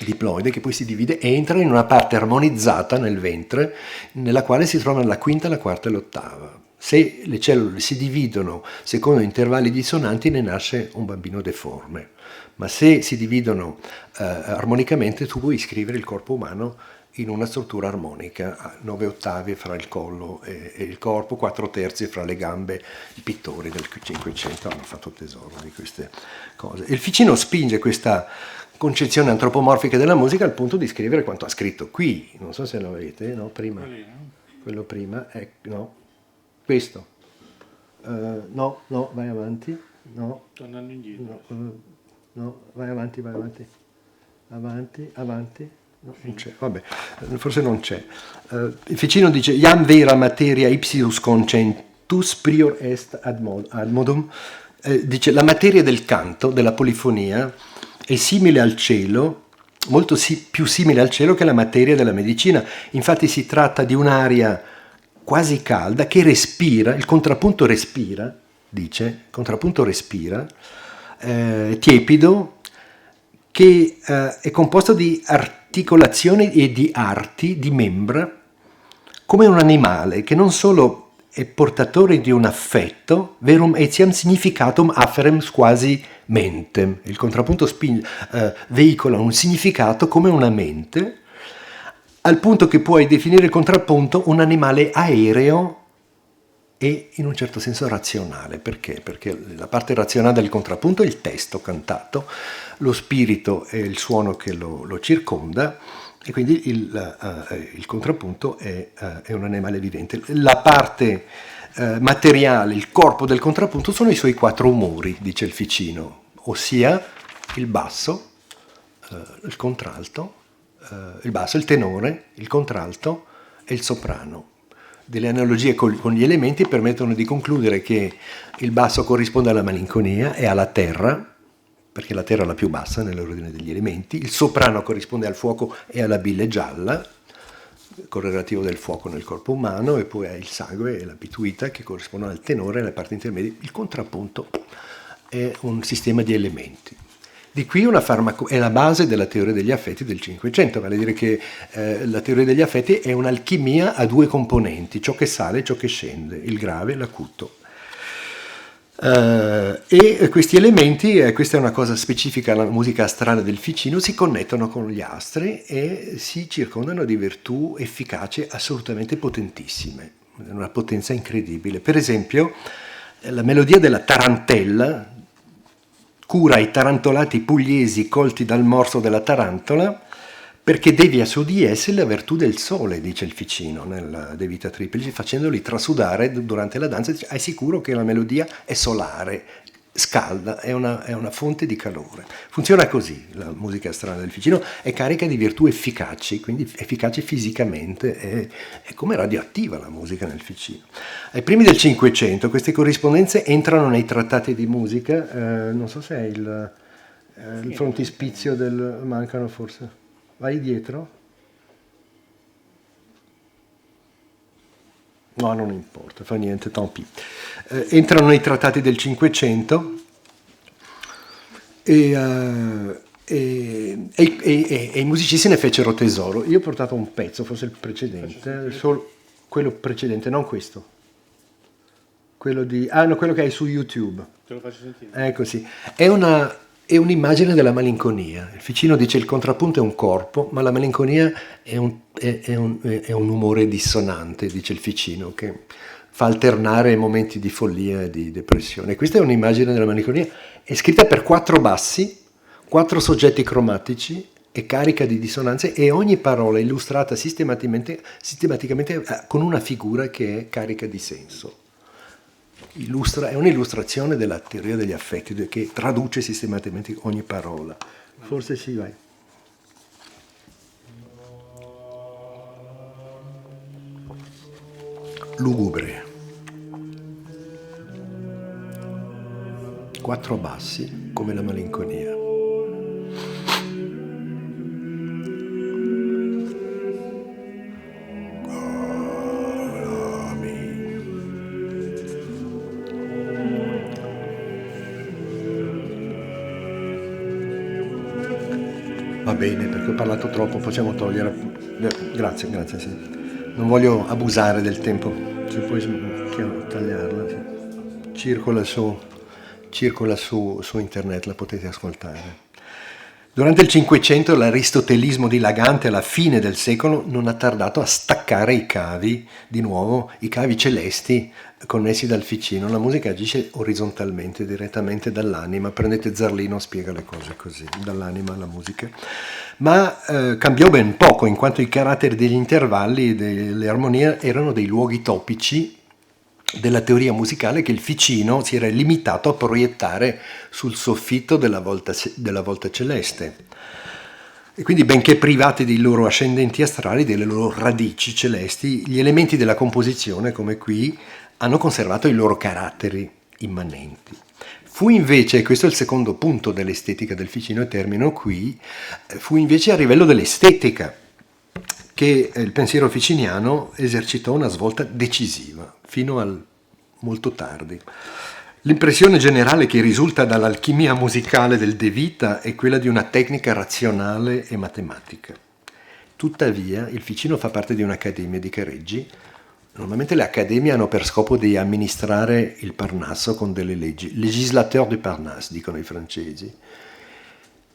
diploide che poi si divide e entra in una parte armonizzata nel ventre, nella quale si trovano la quinta, la quarta e l'ottava. Se le cellule si dividono secondo intervalli dissonanti, ne nasce un bambino deforme. Ma se si dividono armonicamente, tu puoi iscrivere il corpo umano in una struttura armonica, 9 ottavi fra il collo e il corpo, 4 terzi fra le gambe. I pittori del Cinquecento hanno fatto tesoro di queste cose. Il Ficino spinge questa concezione antropomorfica della musica al punto di scrivere quanto ha scritto qui. Non so se lo vedete, no? Prima. Quello prima, no? Questo. No, vai avanti. No. Tornando indietro. No, vai avanti. Avanti. No, non c'è, vabbè, forse non c'è. Il Ficino dice: Iam vera materia ipsius concentus prior est ad modum. Dice: la materia del canto, della polifonia, è simile al cielo, molto più simile al cielo che la materia della medicina. Infatti si tratta di un'aria quasi calda che respira, il contrappunto respira, dice, il contrappunto respira, tiepido, che è composto di articolazioni e di arti, di membra, come un animale che non solo è portatore di un affetto, verum etiam significatum afferens quasi mentem. Il contrappunto veicola un significato come una mente, al punto che puoi definire il contrappunto un animale aereo e in un certo senso razionale. Perché? Perché la parte razionale del contrappunto è il testo cantato, lo spirito è il suono che lo circonda, e quindi il contrappunto è un animale vivente. La parte materiale, il corpo del contrappunto sono i suoi 4 umori, dice il Ficino, ossia il basso, il contralto, il basso, il tenore, il contralto e il soprano. Delle analogie con gli elementi permettono di concludere che il basso corrisponde alla malinconia e alla terra, perché la terra è la più bassa nell'ordine degli elementi, il soprano corrisponde al fuoco e alla bile gialla, correlativo del fuoco nel corpo umano, e poi il sangue e la pituita che corrispondono al tenore e alle parti intermedie. Il contrappunto è un sistema di elementi. Di qui è la base della teoria degli affetti del Cinquecento, vale a dire che la teoria degli affetti è un'alchimia a 2 componenti, ciò che sale e ciò che scende, il grave e l'acuto. E questi elementi, questa è una cosa specifica alla musica astrale del Ficino, si connettono con gli astri e si circondano di virtù efficaci assolutamente potentissime, una potenza incredibile. Per esempio, la melodia della tarantella cura i tarantolati pugliesi colti dal morso della tarantola, perché devia su di essi la virtù del sole, dice il Ficino nella De Vita Triplici, facendoli trasudare durante la danza. È sicuro che la melodia è solare, scalda, è una fonte di calore. Funziona così la musica strana del Ficino, è carica di virtù efficaci, quindi efficaci fisicamente, è come radioattiva la musica nel Ficino. Ai primi del Cinquecento queste corrispondenze entrano nei trattati di musica, non so se è il frontispizio del... mancano forse... Vai dietro? No, non importa, fa niente, tant pis. Entrano nei trattati del Cinquecento e i musicisti ne fecero tesoro. Io ho portato un pezzo, forse il precedente, quello precedente, non questo. Quello che hai su YouTube. Te lo faccio sentire. Ecco sì. È un'immagine della malinconia. Il Ficino dice il contrappunto è un corpo, ma la malinconia è un umore dissonante, dice il Ficino, che fa alternare momenti di follia e di depressione. Questa è un'immagine della malinconia, è scritta per 4 bassi, 4 soggetti cromatici, è carica di dissonanze e ogni parola è illustrata sistematicamente con una figura che è carica di senso. È un'illustrazione della teoria degli affetti che traduce sistematicamente ogni parola. Forse sì, vai. Lugubre. 4 bassi come la malinconia. Va bene, perché ho parlato troppo, possiamo togliere. Grazie, sì. Non voglio abusare del tempo, se puoi tagliarla. Sì. Circola su internet, la potete ascoltare. Durante il Cinquecento l'aristotelismo dilagante alla fine del secolo non ha tardato a staccare i cavi, di nuovo, i cavi celesti connessi dal Ficino. La musica agisce orizzontalmente, direttamente dall'anima. Prendete Zarlino, spiega le cose così, dall'anima alla musica. Ma cambiò ben poco, in quanto i caratteri degli intervalli e delle armonie erano dei luoghi topici della teoria musicale che il Ficino si era limitato a proiettare sul soffitto della volta celeste. E quindi, benché privati dei loro ascendenti astrali, delle loro radici celesti, gli elementi della composizione, come qui, hanno conservato i loro caratteri immanenti. Fu invece, e questo è il secondo punto dell'estetica del Ficino, e termino qui, fu invece a livello dell'estetica che il pensiero ficiniano esercitò una svolta decisiva, fino al molto tardi. L'impressione generale che risulta dall'alchimia musicale del De Vita è quella di una tecnica razionale e matematica. Tuttavia, il Ficino fa parte di un'accademia di Careggi. Normalmente le accademie hanno per scopo di amministrare il Parnasso con delle leggi. Législateur du Parnasse, dicono i francesi.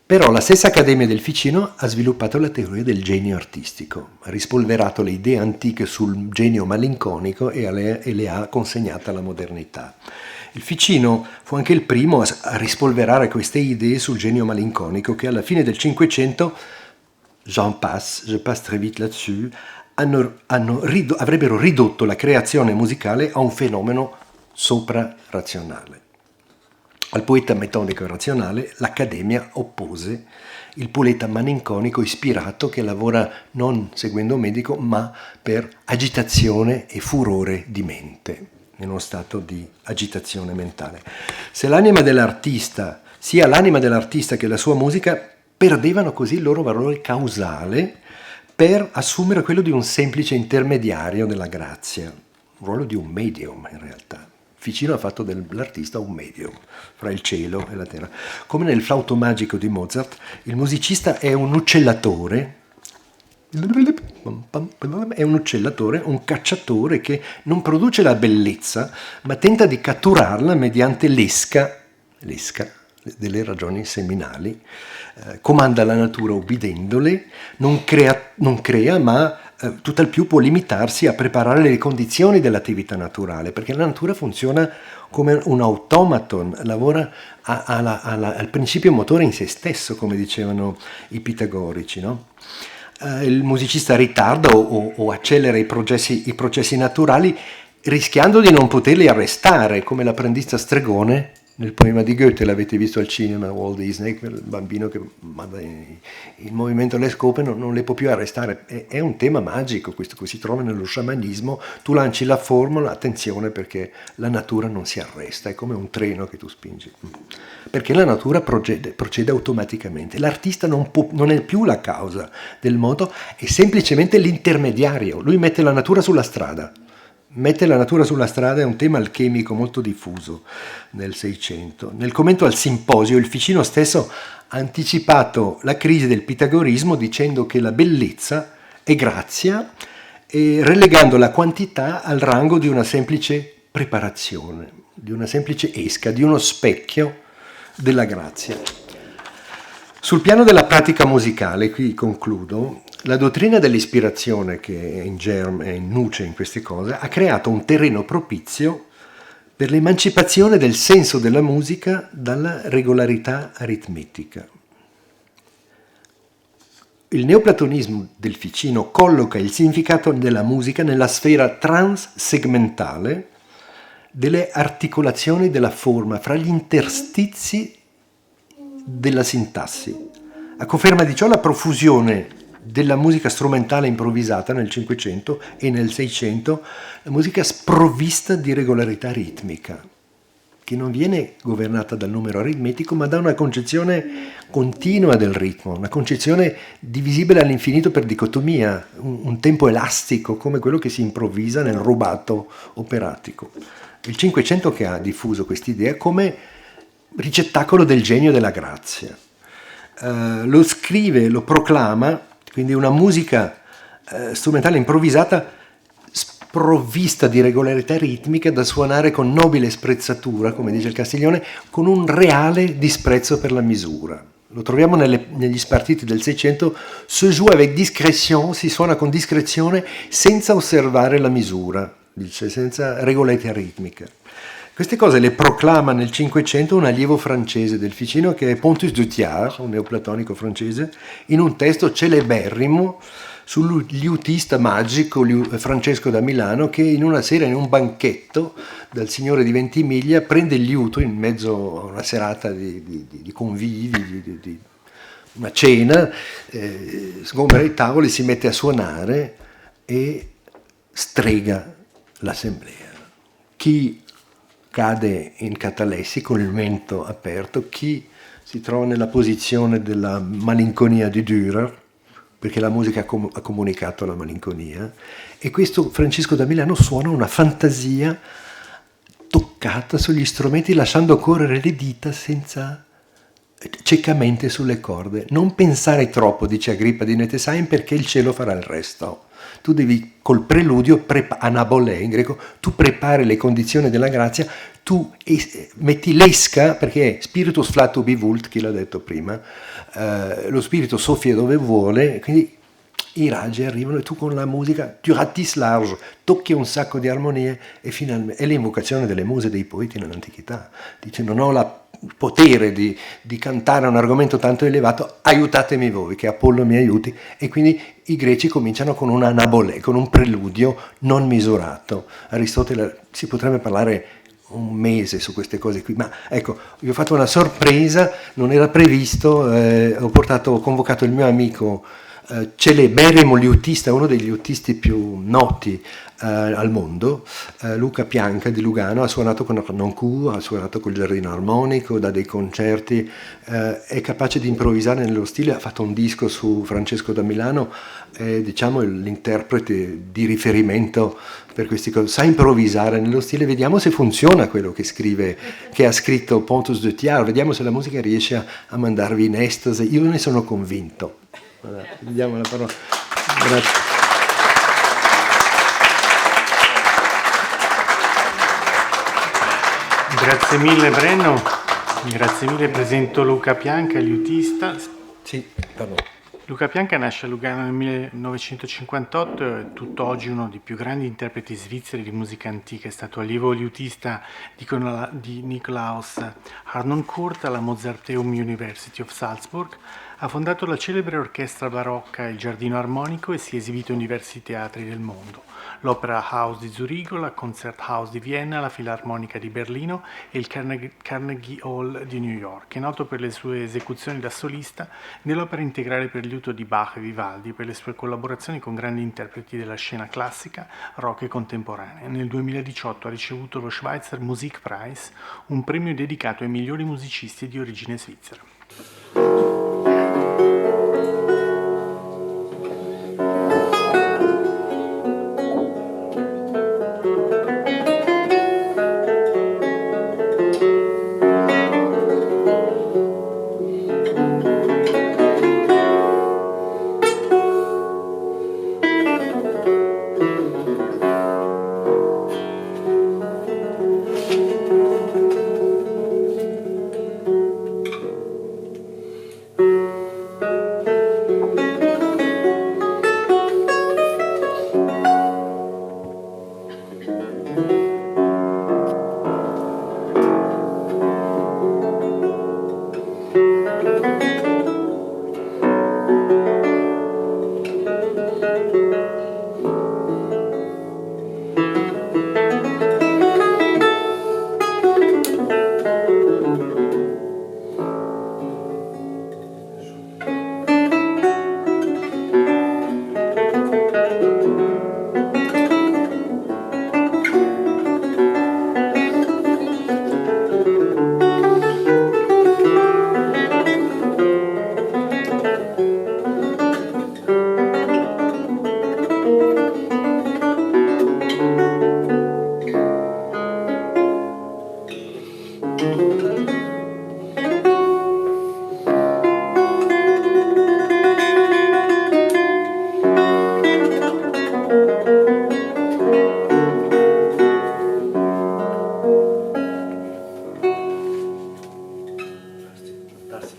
Però la stessa Accademia del Ficino ha sviluppato la teoria del genio artistico, ha rispolverato le idee antiche sul genio malinconico e le ha consegnate alla modernità. Il Ficino fu anche il primo a rispolverare queste idee sul genio malinconico che alla fine del Cinquecento, je passe très vite là-dessus, avrebbero ridotto la creazione musicale a un fenomeno sopra-razionale. Al poeta metodico e razionale l'Accademia oppose il poeta malinconico ispirato che lavora non seguendo un medico ma per agitazione e furore di mente, in uno stato di agitazione mentale. Se l'anima dell'artista, sia l'anima dell'artista che la sua musica, perdevano così il loro valore causale per assumere quello di un semplice intermediario della grazia, un ruolo di un medium in realtà. Ficino ha fatto dell'artista un medium fra il cielo e la terra. Come nel flauto magico di Mozart, il musicista è un uccellatore, un cacciatore che non produce la bellezza, ma tenta di catturarla mediante l'esca delle ragioni seminali, comanda la natura obbedendole, non crea, ma tutt'al più può limitarsi a preparare le condizioni dell'attività naturale, perché la natura funziona come un automaton, lavora al principio motore in se stesso, come dicevano i pitagorici, no? Il musicista ritarda o accelera i processi naturali rischiando di non poterli arrestare, come l'apprendista stregone nel poema di Goethe, l'avete visto al cinema, Walt Disney, quel bambino che manda in movimento le scope, non le può più arrestare. È un tema magico questo che si trova nello sciamanismo. Tu lanci la formula, attenzione, perché la natura non si arresta, è come un treno che tu spingi, perché la natura procede automaticamente. L'artista non è più la causa del moto, è semplicemente l'intermediario. Lui mette la natura sulla strada. Mettere la natura sulla strada è un tema alchemico molto diffuso nel Seicento. Nel commento al simposio il Ficino stesso ha anticipato la crisi del pitagorismo dicendo che la bellezza è grazia e relegando la quantità al rango di una semplice preparazione, di una semplice esca, di uno specchio della grazia. Sul piano della pratica musicale, qui concludo, la dottrina dell'ispirazione, che è in germe, è in nuce in queste cose, ha creato un terreno propizio per l'emancipazione del senso della musica dalla regolarità aritmetica. Il neoplatonismo del Ficino colloca il significato della musica nella sfera transsegmentale delle articolazioni della forma fra gli interstizi della sintassi. A conferma di ciò la profusione della musica strumentale improvvisata nel Cinquecento e nel Seicento, la musica sprovvista di regolarità ritmica, che non viene governata dal numero aritmetico, ma da una concezione continua del ritmo, una concezione divisibile all'infinito per dicotomia, un tempo elastico come quello che si improvvisa nel rubato operatico. Il Cinquecento che ha diffuso quest'idea come ricettacolo del genio della grazia. Lo scrive, lo proclama, quindi una musica strumentale improvvisata sprovvista di regolarità ritmica da suonare con nobile sprezzatura, come dice il Castiglione, con un reale disprezzo per la misura. Lo troviamo negli spartiti del Seicento, se joue avec discrétion, si suona con discrezione senza osservare la misura, dice, senza regolarità ritmica. Queste cose le proclama nel Cinquecento un allievo francese del Ficino che è Pontus de Thiard, un neoplatonico francese, in un testo celeberrimo sul liutista magico Francesco da Milano che in una sera in un banchetto dal signore di Ventimiglia prende il liuto in mezzo a una serata di convivi, di una cena, sgombera i tavoli, si mette a suonare e strega l'assemblea. Chi cade in catalessi con il mento aperto, chi si trova nella posizione della malinconia di Dürer, perché la musica ha comunicato la malinconia, e questo Francesco da Milano suona una fantasia toccata sugli strumenti lasciando correre le dita ciecamente sulle corde. Non pensare troppo, dice Agrippa di Netesain, perché il cielo farà il resto. Tu devi, col preludio, anabolè in greco, tu prepari le condizioni della grazia, tu metti l'esca, perché è spiritus flatubi vult, chi l'ha detto prima, lo spirito soffia dove vuole, quindi i raggi arrivano e tu con la musica, tu ratisses large, tocchi un sacco di armonie e finalmente, è l'invocazione delle muse dei poeti nell'antichità, dice non ho il potere di cantare un argomento tanto elevato, aiutatemi voi, che Apollo mi aiuti, e quindi i greci cominciano con un anabolè, con un preludio non misurato. Aristotele, si potrebbe parlare un mese su queste cose qui, ma ecco, vi ho fatto una sorpresa, non era previsto, ho convocato il mio amico celeberrimo liutista, uno dei liutisti più noti al mondo, Luca Pianca di Lugano, ha suonato con Noncourt, ha suonato col Giardino Armonico, dà dei concerti, è capace di improvvisare nello stile, ha fatto un disco su Francesco da Milano, è diciamo l'interprete di riferimento per queste cose, sa improvvisare nello stile, vediamo se funziona quello che scrive, che ha scritto Pontus de Thiard, vediamo se la musica riesce a mandarvi in estasi, io ne sono convinto. Diamo la parola. Grazie. Grazie mille Brenno, grazie mille, presento Luca Pianca, liutista. Sì, pardon. Luca Pianca nasce a Lugano nel 1958, è tutt'oggi uno dei più grandi interpreti svizzeri di musica antica, è stato allievo liutista di Nikolaus Harnoncourt alla Mozarteum University of Salzburg, ha fondato la celebre orchestra barocca Il Giardino Armonico e si è esibito in diversi teatri del mondo, l'Opera House di Zurigo, la Concert House di Vienna, la Filarmonica di Berlino e il Carnegie Hall di New York. È noto per le sue esecuzioni da solista nell'opera integrale per liuto di Bach e Vivaldi e per le sue collaborazioni con grandi interpreti della scena classica, rock e contemporanea. Nel 2018 ha ricevuto lo Schweizer Musikpreis, un premio dedicato ai migliori musicisti di origine svizzera.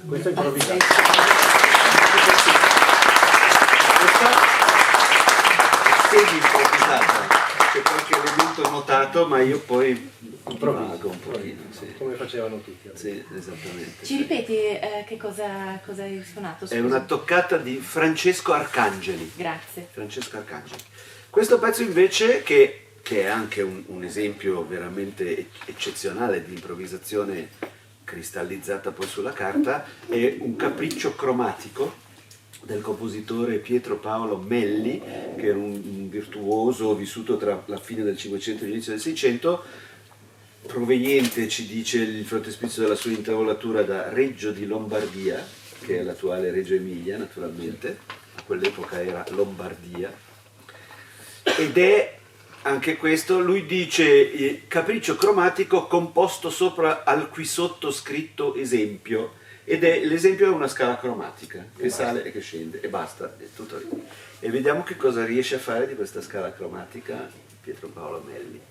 Questa è improvvisata. Improvvisata, c'è qualche elemento notato, ma io poi vago un pochino, sì. Come facevano tutti. Sì, esattamente. Ci ripeti che cosa hai suonato? È una toccata di Francesco Arcangeli. Grazie. Francesco Arcangeli. Questo pezzo invece, che è anche un esempio veramente eccezionale di improvvisazione cristallizzata poi sulla carta, è un capriccio cromatico del compositore Pietro Paolo Melli, che era un virtuoso vissuto tra la fine del Cinquecento e l'inizio del Seicento, proveniente, ci dice il frontespizio della sua intavolatura, da Reggio di Lombardia, che è l'attuale Reggio Emilia naturalmente, a quell'epoca era Lombardia, ed è anche questo, lui dice capriccio cromatico composto sopra al qui sotto scritto esempio, ed è l'esempio è una scala cromatica che sale e che scende e basta, è tutto lì. E vediamo che cosa riesce a fare di questa scala cromatica Pietro Paolo Melli.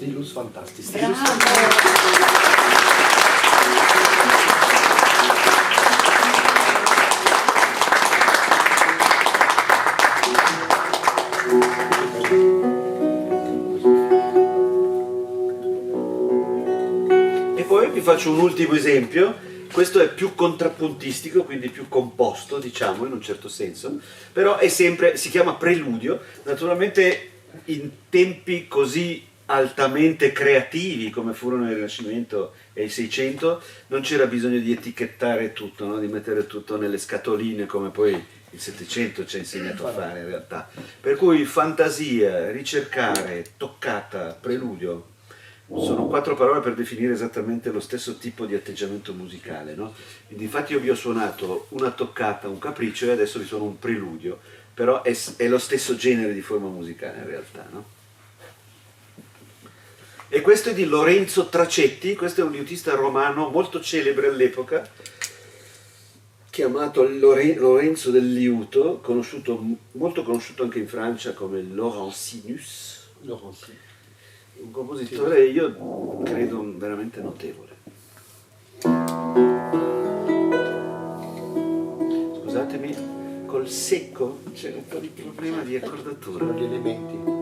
Stilus fantastisch. E poi vi faccio un ultimo esempio. Questo è più contrappuntistico, quindi più composto, diciamo, in un certo senso, però è sempre, si chiama preludio, naturalmente in tempi così altamente creativi come furono il Rinascimento e il Seicento, non c'era bisogno di etichettare tutto, no? Di mettere tutto nelle scatoline come poi il Settecento ci ha insegnato a fare in realtà. Per cui fantasia, ricercare, toccata, preludio, sono 4 parole per definire esattamente lo stesso tipo di atteggiamento musicale, no? Quindi infatti io vi ho suonato una toccata, un capriccio e adesso vi suono un preludio, però è lo stesso genere di forma musicale in realtà, no? E questo è di Lorenzo Tracetti, questo è un liutista romano molto celebre all'epoca, chiamato Lorenzo del Liuto, molto conosciuto anche in Francia come Laurentinus. Un compositore, io credo, veramente notevole. Scusatemi, col secco c'è un po' di problema di accordatura. Gli elementi.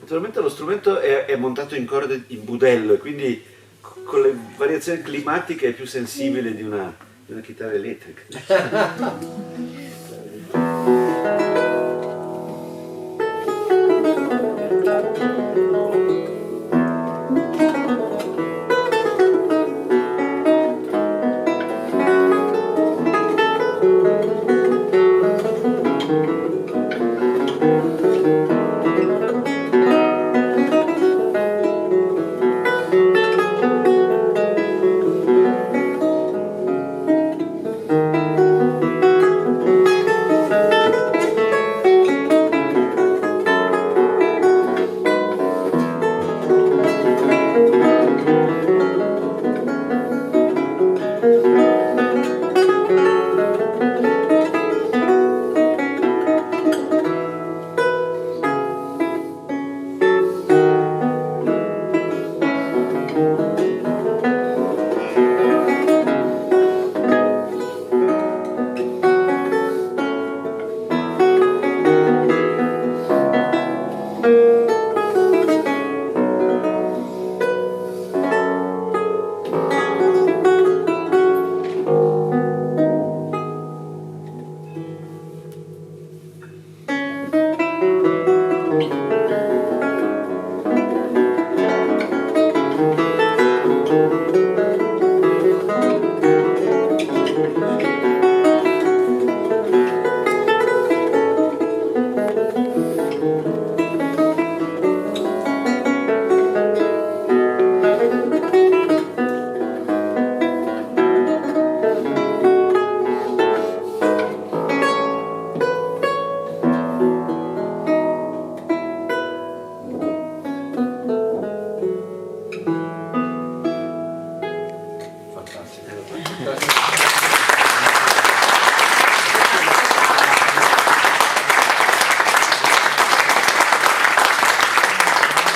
Naturalmente lo strumento è montato in corde in budello e quindi con le variazioni climatiche è più sensibile di una chitarra elettrica. Fantastico.